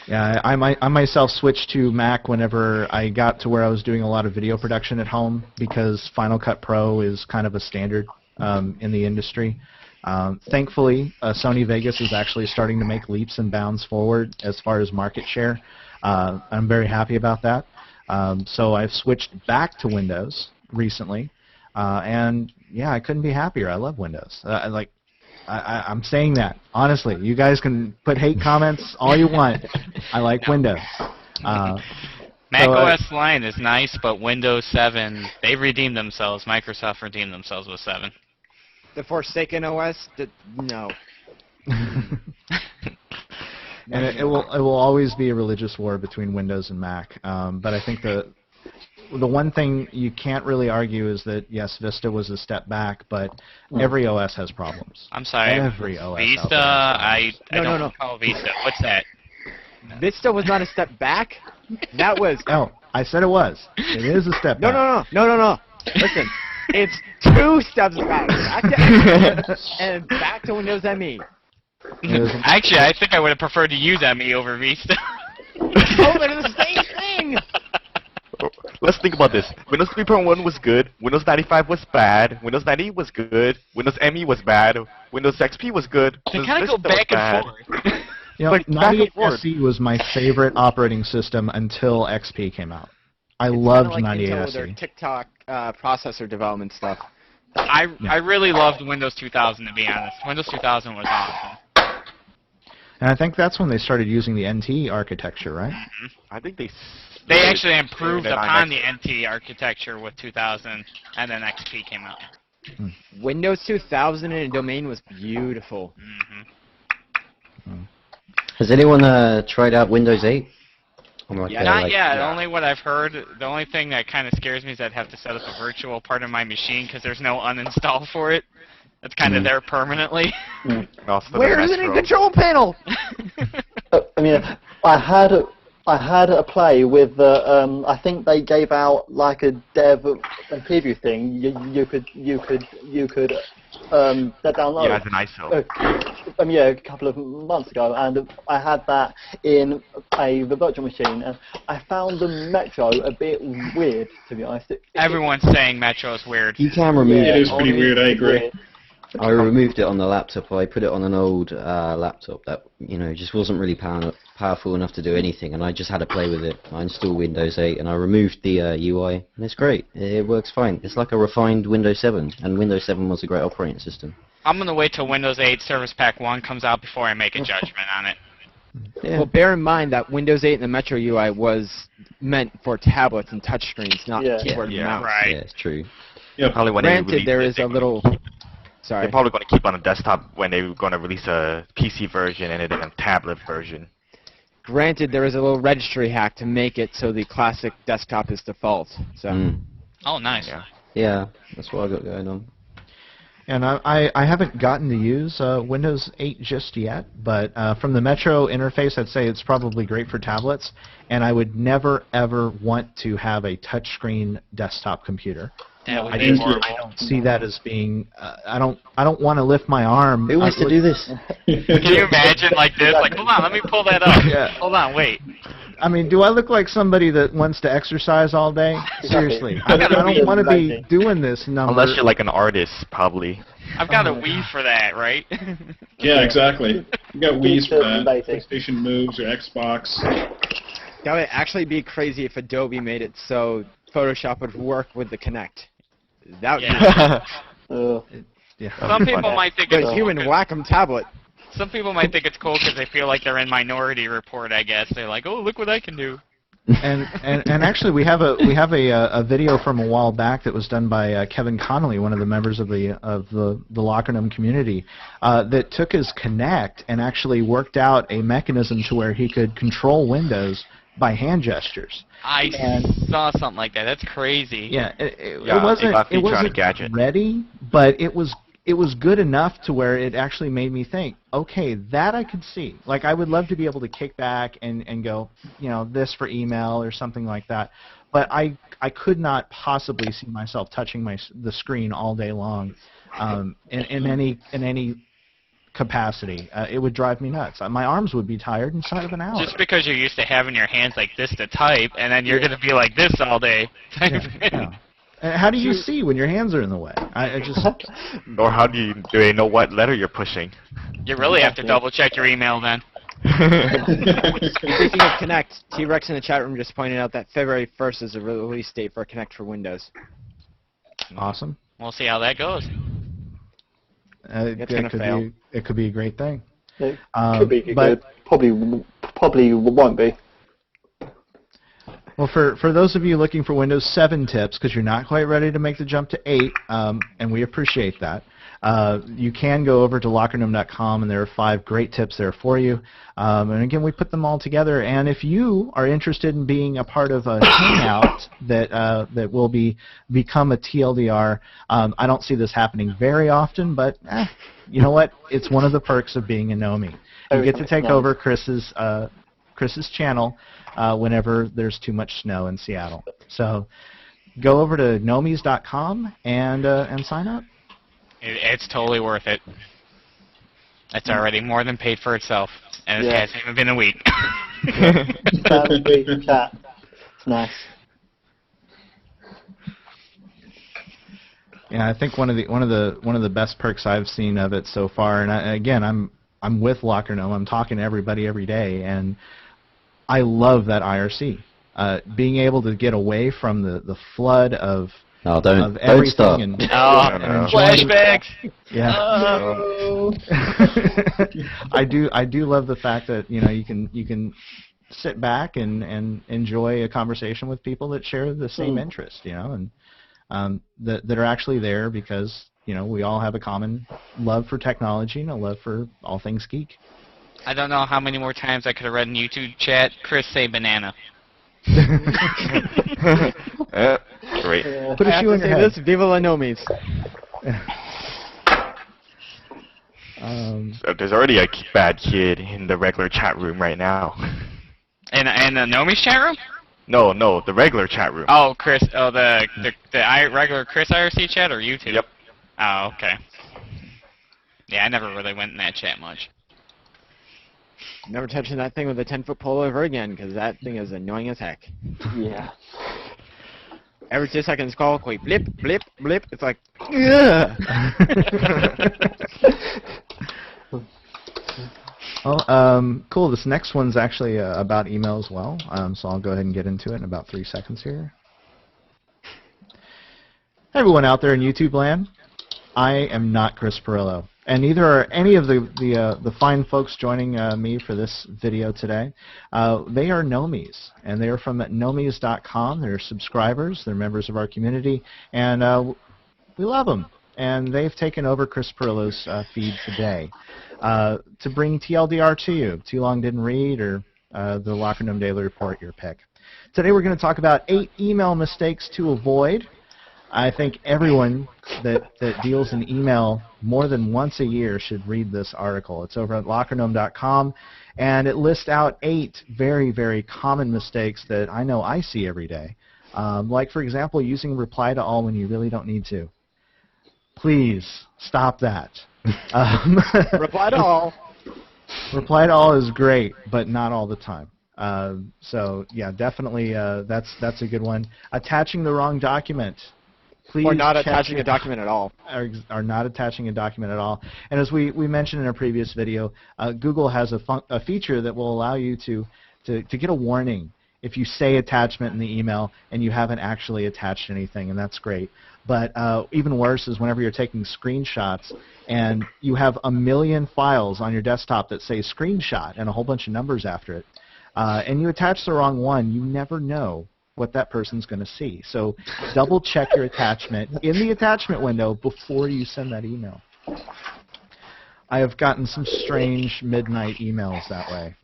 Yeah, I myself switched to Mac whenever I got to where I was doing a lot of video production at home, because Final Cut Pro is kind of a standard in the industry. Thankfully, Sony Vegas is actually starting to make leaps and bounds forward as far as market share. I'm very happy about that. So I've switched back to Windows recently, and yeah, I couldn't be happier. I love Windows. I'm saying that, honestly. You guys can put hate comments all you want. I like Windows. Mac OS line is nice, but Windows 7, they redeemed themselves. Microsoft redeemed themselves with 7. The Forsaken OS? No. And it will always be a religious war between Windows and Mac. But I think the one thing you can't really argue is that, yes, Vista was a step back, but every OS has problems. I'm sorry. Every OS. Vista, I don't call Vista. What's that? Vista was not a step back. That was... No, I said it was. It is a step back. No. Listen, it's 2 steps back. And back to Windows ME. Actually, I think I would have preferred to use ME over Vista. Oh, they're the same thing! Let's think about this. Windows 3.1 was good. Windows 95 was bad. Windows 90 was good. Windows ME was bad. Windows XP was good. They kind of go back and forth. You know, Like, 98 back and forth. SE was my favorite operating system until XP came out. I loved Kinda like 98 Intel with SE. their TikTok processor development stuff. I really loved Windows 2000, to be honest. Windows 2000 was awesome. And I think that's when they started using the NT architecture, right? I think they actually improved upon the NT architecture with 2000, and then XP came out. Windows 2000 in a domain was beautiful. Has anyone tried out Windows 8? Not yet. Only what I've heard. The only thing that kind of scares me is I'd have to set up a virtual part of my machine because there's no uninstall for it. It's kind of there permanently. Where is it in control panel? I mean, I had a play with I think they gave out like a dev and preview thing. You could download. Yeah, as an ISO. Yeah, a couple of months ago, and I had that in a virtual machine, and I found the Metro a bit weird, to be honest. Everyone's saying Metro is weird. You can remove It is pretty weird, I agree. I removed it on the laptop. I put it on an old laptop that just wasn't really powerful enough to do anything, and I just had to play with it. I installed Windows 8 and I removed the UI, and it's great. It works fine. It's like a refined Windows 7, and Windows 7 was a great operating system. I'm gonna wait till Windows 8 Service Pack 1 comes out before I make a judgment on it. Yeah. Well, bear in mind that Windows 8 and the Metro UI was meant for tablets and touchscreens, not keyboard and mouse. Right. Yeah, it's true. Yeah, Probably when they Granted, release there it, is a little... Sorry. They're probably going to keep on a desktop when they're going to release a PC version and then a tablet version. Granted, there is a little registry hack to make it so the classic desktop is default. So. Oh, nice. Yeah, that's what I got going on. And I haven't gotten to use Windows 8 just yet, but from the Metro interface, I'd say it's probably great for tablets, and I would never, ever want to have a touchscreen desktop computer. That would I be just horrible. don't see that as being. I don't want to lift my arm. Who wants to do this? Can you imagine like this? Like, hold on, let me pull that up. Yeah. Hold on, wait. I mean, do I look like somebody that wants to exercise all day? Seriously, I don't want to be doing this number. Unless you're like an artist, probably. I've got a Wii for that, right? Yeah, exactly. You got Wii's for that. Amazing. PlayStation Moves or Xbox. That would actually be crazy if Adobe made it so Photoshop would work with the Kinect. That would be Yeah. Some people might think it's a human cool. Wacom tablet. Some people might think it's cool because they feel like they're in Minority Report. I guess they're like, "Oh, look what I can do." And actually, we have a video from a while back that was done by Kevin Connolly, one of the members of the Lockernum community, that took his Kinect and actually worked out a mechanism to where he could control Windows by hand gestures. I saw something like that. That's crazy. Yeah, Yeah, it wasn't gadget. ready, but it was good enough to where it actually made me think, okay, that I could see. Like, I would love to be able to kick back and go, this for email or something like that. But I could not possibly see myself touching the screen all day long in any capacity. It would drive me nuts. My arms would be tired inside of an hour. Just because you're used to having your hands like this to type, and then you're going to be like this all day. Yeah. How do you see when your hands are in the way? I just... Or how do they know what letter you're pushing? You really have to double check your email then. Speaking of Kinect, T-Rex in the chat room just pointed out that February 1st is the release date for Kinect for Windows. Awesome. We'll see how that goes. It could be a great thing. It could be but, good. Probably won't be. Well, for those of you looking for Windows 7 tips, because you're not quite ready to make the jump to 8, and we appreciate that, you can go over to lockernum.com, and there are 5 great tips there for you. And again, we put them all together. And if you are interested in being a part of a hangout that will become a TLDR, I don't see this happening very often, but you know what? It's one of the perks of being a Gnomie. You get to take over Chris's channel whenever there's too much snow in Seattle. So go over to gnomies.com and sign up. It's totally worth it. It's already more than paid for itself, and it hasn't even been a week. Chat. It's nice. Yeah, I think one of the best perks I've seen of it so far, and I'm with Lockernum. I'm talking to everybody every day, and I love that IRC. Being able to get away from the flood of don't stop. And Flashbacks. Yeah. Oh. I do love the fact that you can sit back and enjoy a conversation with people that share the same interest, and that are actually there because we all have a common love for technology and a love for all things geek. I don't know how many more times I could have read in YouTube chat, Chris say banana. Great. Put a shoe in your head. This, Viva la Gnomies. So there's already a bad kid in the regular chat room right now. In the Gnomies chat room? No, the regular chat room. Oh, Chris. Oh, the regular Chris IRC chat or YouTube? Yep. Oh, okay. Yeah, I never really went in that chat much. Never touching that thing with a 10-foot pole ever again, because that thing is annoying as heck. Yeah. every 2 seconds call, quick blip, blip, blip. It's like, ugh. Well, cool. This next one's actually about email as well, so I'll go ahead and get into it in about 3 seconds here. Hey, everyone out there in YouTube land. I am not Chris Pirillo, and neither are any of the fine folks joining me for this video today. They are Gnomies, and they are from Gnomies.com. They're subscribers. They're members of our community, and we love them. And they've taken over Chris Pirillo's feed today to bring TLDR to you. Too Long Didn't Read or the Locker Gnome Daily Report, your pick. Today we're going to talk about 8 email mistakes to avoid. I think everyone that deals in email more than once a year should read this article. It's over at lockergnome.com, and it lists out 8 very, very common mistakes that I know I see every day. Like, for example, using reply to all when you really don't need to. Please stop that. Reply to all. Reply to all is great, but not all the time. So yeah, definitely that's a good one. Attaching the wrong document. Please Or not check attaching a document at all. Or not attaching a document at all. And as we mentioned in a previous video, Google has a feature that will allow you to get a warning if you say attachment in the email and you haven't actually attached anything, and that's great. But even worse is whenever you're taking screenshots and you have a million files on your desktop that say screenshot and a whole bunch of numbers after it, and you attach the wrong one, you never know what that person's going to see. So double check your attachment in the attachment window before you send that email. I have gotten some strange midnight emails that way.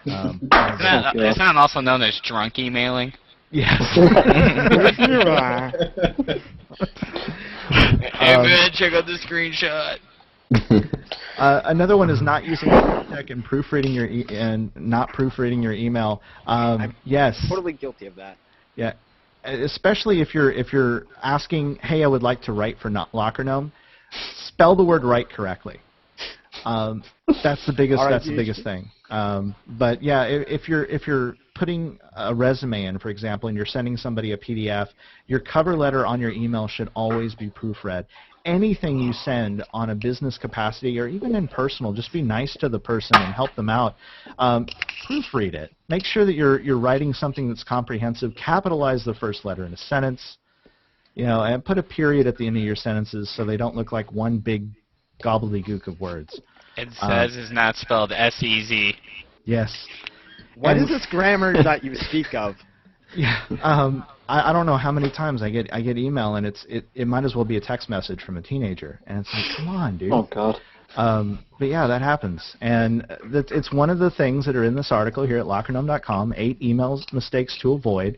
Isn't that also known as drunk emailing? Yes. Hey man, check out the screenshot. Another one is not using check and proofreading not proofreading your email. Yes. Totally guilty of that. Yeah, especially if you're asking, hey, I would like to write for Locker Gnome, spell the word "write" correctly. That's the biggest thing. But yeah, if you're putting a resume in, for example, and you're sending somebody a PDF, your cover letter on your email should always be proofread. Anything you send on a business capacity or even in personal, just be nice to the person and help them out. Proofread it. Make sure that you're writing something that's comprehensive. Capitalize the first letter in a sentence, and put a period at the end of your sentences so they don't look like one big gobbledygook of words. It says is not spelled S-E-Z. Yes. What is this grammar that you speak of? Yeah. I don't know how many times I get email and it might as well be a text message from a teenager, and it's like, come on, dude. Oh God. But yeah, that happens, and it's one of the things that are in this article here at lockergnome.com. 8 email mistakes to avoid,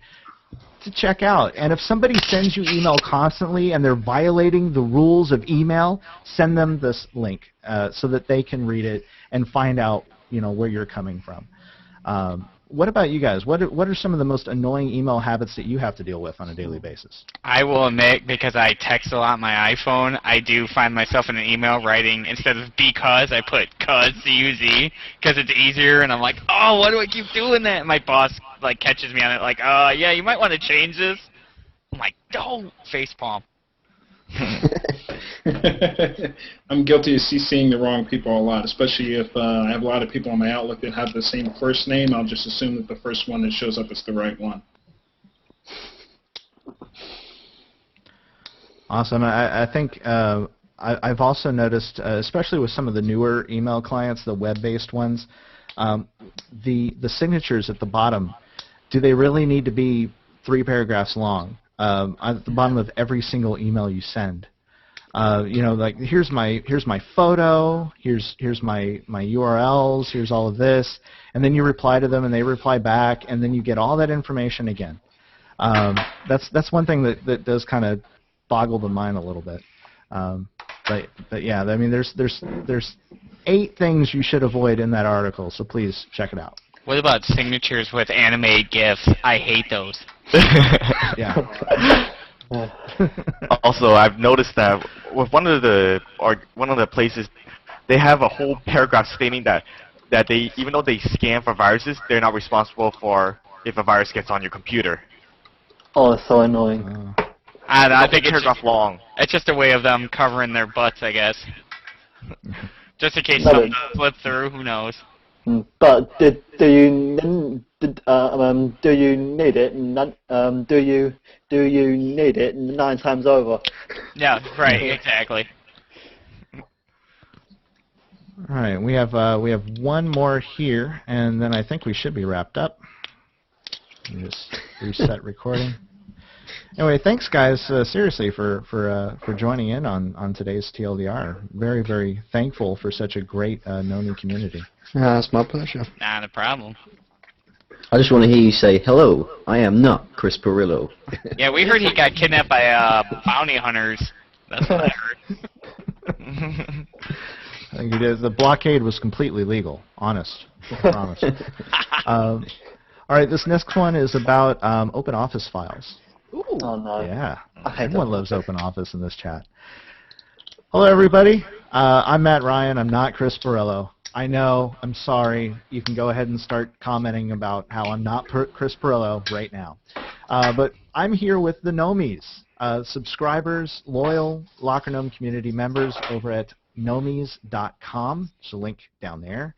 to check out. And if somebody sends you email constantly and they're violating the rules of email, send them this link so that they can read it and find out where you're coming from. What about you guys? What are some of the most annoying email habits that you have to deal with on a daily basis? I will admit, because I text a lot on my iPhone, I do find myself in an email writing, instead of because, I put cuz, C-U-Z, because it's easier, and I'm like, oh, why do I keep doing that? And my boss catches me on it, like, yeah, you might want to change this. I'm like, don't, facepalm. I'm guilty of seeing the wrong people a lot, especially if I have a lot of people on my Outlook that have the same first name. I'll just assume that the first one that shows up is the right one. Awesome. I think I've also noticed, especially with some of the newer email clients, the web-based ones, the signatures at the bottom, do they really need to be 3 paragraphs long? At the bottom of every single email you send. Like here's my photo, here's my URLs, here's all of this, and then you reply to them and they reply back, and then you get all that information again. That's one thing that does kind of boggle the mind a little bit. But yeah, I mean there's 8 things you should avoid in that article, so please check it out. What about signatures with animated GIFs? I hate those. Yeah. Also, I've noticed that with one of the places, they have a whole paragraph stating that they, even though they scan for viruses, they're not responsible for if a virus gets on your computer. Oh, it's so annoying. I think paragraph long. it's just a way of them covering their butts, I guess. Just in case No, something slips through, who knows? But do you need it? Do you need it 9 times over? Yeah, right, exactly. All right, we have one more here, and then I think we should be wrapped up. Let me just reset recording. Anyway, thanks guys, seriously, for joining in on today's TLDR. Very, very thankful for such a great Noni community. It's my pleasure. Not a problem. I just want to hear you say, hello, I am not Chris Pirillo. Yeah, we heard he got kidnapped by bounty hunters. That's what I heard. I think he did. The blockade was completely legal, honest, I promise. All right, this next one is about OpenOffice files. Ooh. Oh no. Yeah, everyone loves OpenOffice in this chat. Hello, everybody. I'm Matt Ryan. I'm not Chris Pirillo. I know. I'm sorry. You can go ahead and start commenting about how I'm not Chris Pirillo right now. But I'm here with the Gnomies, subscribers, loyal Locker Gnome community members over at Gnomies.com. There's a link down there.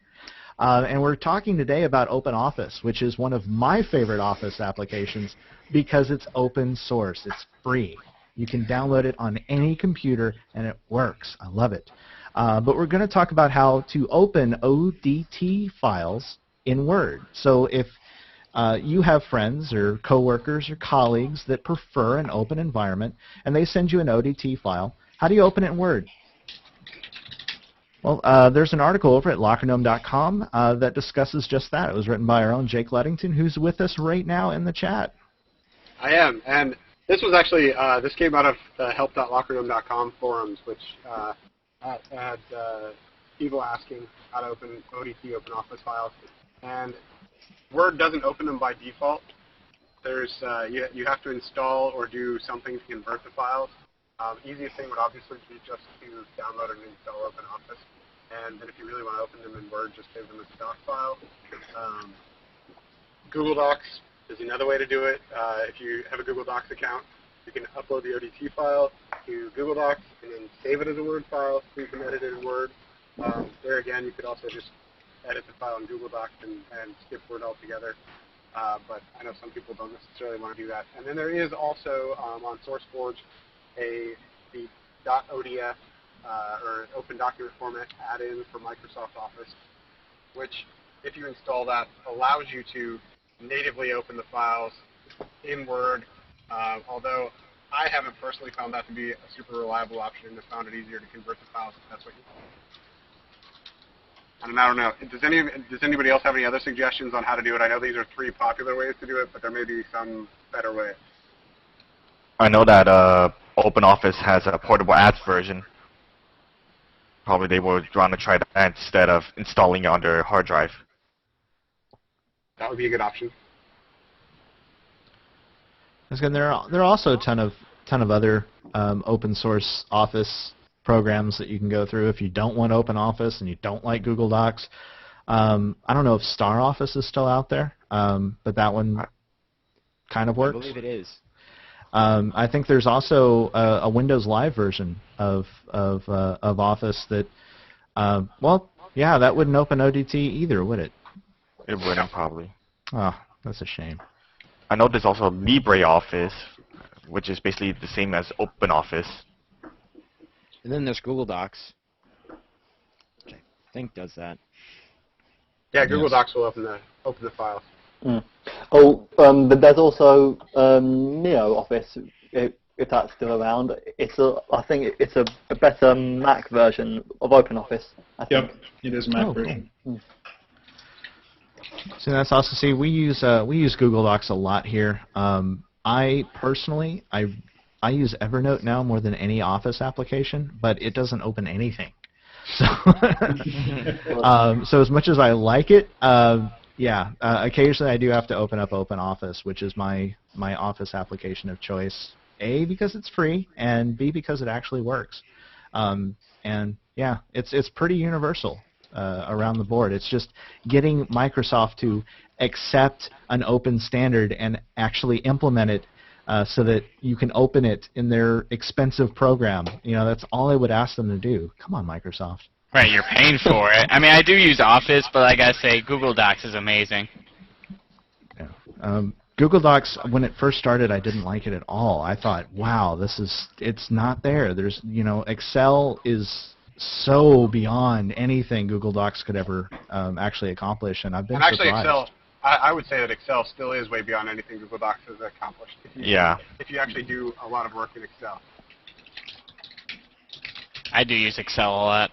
And we're talking today about OpenOffice, which is one of my favorite Office applications because it's open source. It's free. You can download it on any computer, and it works. I love it. But we're going to talk about how to open ODT files in Word. So if you have friends or coworkers or colleagues that prefer an open environment, and they send you an ODT file, how do you open it in Word? Well, there's an article over at lockergnome.com that discusses just that. It was written by our own Jake Ludington, who's with us right now in the chat. I am, and this was actually, this came out of the help.lockergnome.com forums, which had people asking how to open ODT OpenOffice files, and Word doesn't open them by default. There's you have to install or do something to convert the files. Easiest thing would obviously be just to download and install OpenOffice, and then if you really want to open them in Word, just save them as doc file. Google Docs is another way to do it. If you have a Google Docs account, you can upload the ODT file to Google Docs and then save it as a Word file so you can edit it in Word. There again, you could also just edit the file in Google Docs and skip Word altogether. But I know some people don't necessarily want to do that. And then there is also on SourceForge the .odf or Open Document Format add-in for Microsoft Office, which, if you install that, allows you to natively open the files in Word, although I haven't personally found that to be a super reliable option. I found it easier to convert the files if that's what you want. And I don't know, does anybody else have any other suggestions on how to do it? I know these are 3 popular ways to do it, but there may be some better way. I know that OpenOffice has a portable apps version. Probably they would want to try that instead of installing it on their hard drive. That would be a good option. There are also a ton of other open source Office programs that you can go through if you don't want OpenOffice and you don't like Google Docs. I don't know if Star Office is still out there, but that one kind of works. I believe it is. I think there's also a Windows Live version of Office that, well, yeah, that wouldn't open ODT either, would it? It wouldn't, probably. Oh, that's a shame. I know there's also LibreOffice, which is basically the same as OpenOffice. And then there's Google Docs, which I think does that. Yeah, Google Docs will open the files. Mm. Oh, but there's also NeoOffice, if that's still around. I think it's a better Mac version of OpenOffice. Yep, it is a Mac version. Cool. So that's also, see, we use Google Docs a lot here. I personally, I use Evernote now more than any Office application, but it doesn't open anything. So, so as much as I like it, yeah, occasionally I do have to open up OpenOffice, which is my Office application of choice. A, because it's free, and B, because it actually works. And yeah, it's pretty universal around the board. It's just getting Microsoft to accept an open standard and actually implement it so that you can open it in their expensive program. That's all I would ask them to do. Come on, Microsoft. Right, you're paying for it. I mean, I do use Office, but I gotta say, Google Docs is amazing. Yeah. Google Docs, when it first started, I didn't like it at all. I thought, wow, it's not there. There's, Excel is so beyond anything Google Docs could ever actually accomplish, and I've been surprised. Excel, I would say that Excel still is way beyond anything Google Docs has accomplished. If you actually do a lot of work in Excel. I do use Excel a lot.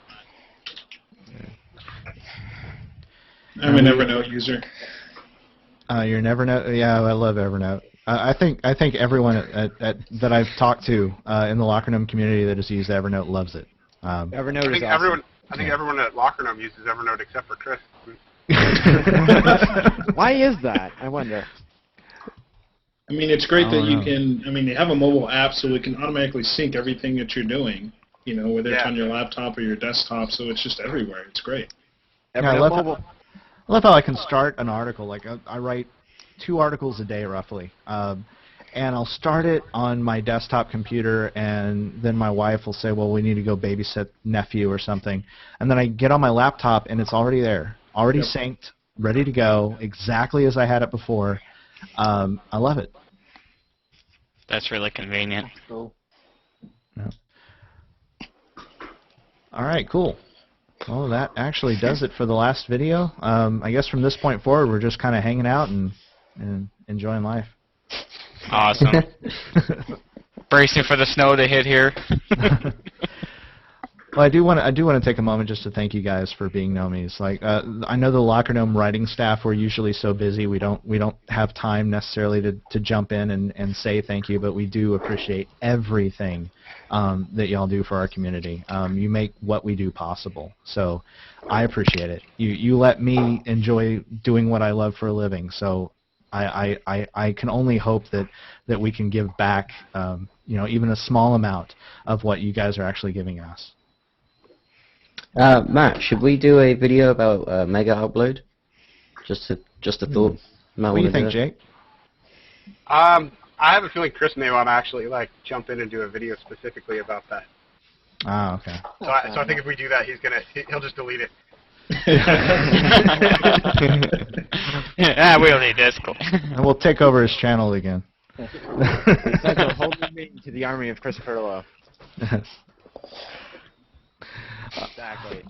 I'm an Evernote user. You're an Evernote? Yeah, I love Evernote. I think everyone that I've talked to in the Lockernome community that has used Evernote loves it. Evernote is awesome. I think everyone at Lockernome uses Evernote except for Chris. Why is that? I wonder. I mean, it's great that you can. I mean, they have a mobile app, so it can automatically sync everything that you're doing. Whether it's on your laptop or your desktop, so it's just everywhere. It's great. Evernote mobile. I love how I can start an article. Like I write 2 articles a day roughly, and I'll start it on my desktop computer, and then my wife will say, well, we need to go babysit nephew or something, and then I get on my laptop and it's already there, already synced, ready to go, exactly as I had it before. I love it. That's really convenient. Cool. Yeah. All right, cool. Well, that actually does it for the last video. I guess from this point forward, we're just kind of hanging out and enjoying life. Awesome. Bracing for the snow to hit here. Well, I do want to take a moment just to thank you guys for being Gnomies. Like, I know the Lockernome writing staff, we're usually so busy we don't have time necessarily to jump in and say thank you, but we do appreciate everything that y'all do for our community. You make what we do possible, so I appreciate it. You let me enjoy doing what I love for a living, so I can only hope that we can give back, even a small amount of what you guys are actually giving us. Matt, should we do a video about Megaupload? Just a thought. What do you think, Jake? I have a feeling Chris may want to actually jump in and do a video specifically about that. Ah, okay. So I think if we do that, he'll just delete it. Yeah, we don't need Discord. And we'll take over his channel again. It's like a whole new meaning to the army of Chris Pirillo. Exactly.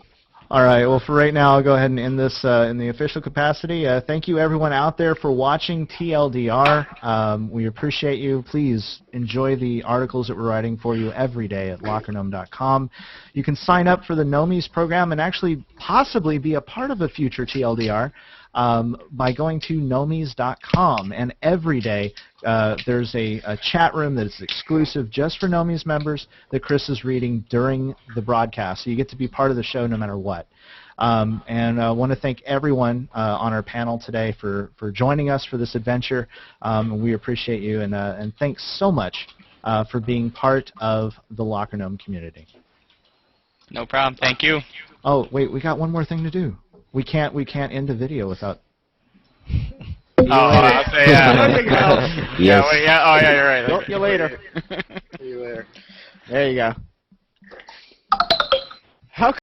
All right. Well, for right now, I'll go ahead and end this in the official capacity. Thank you, everyone out there, for watching TLDR. We appreciate you. Please enjoy the articles that we're writing for you every day at lockernome.com. You can sign up for the Gnomies program and actually possibly be a part of a future TLDR by going to Gnomies.com. And every day there's a chat room that is exclusive just for Gnomies members that Chris is reading during the broadcast. So you get to be part of the show no matter what. And I want to thank everyone on our panel today for joining us for this adventure. We appreciate you, and thanks so much for being part of the Lockernome community. No problem. Thank you. Oh, wait, we got one more thing to do. We can't end the video without. I'll say yeah. Yes. Yeah, oh yeah, you're right. Talk to you later. See you later. There you go. How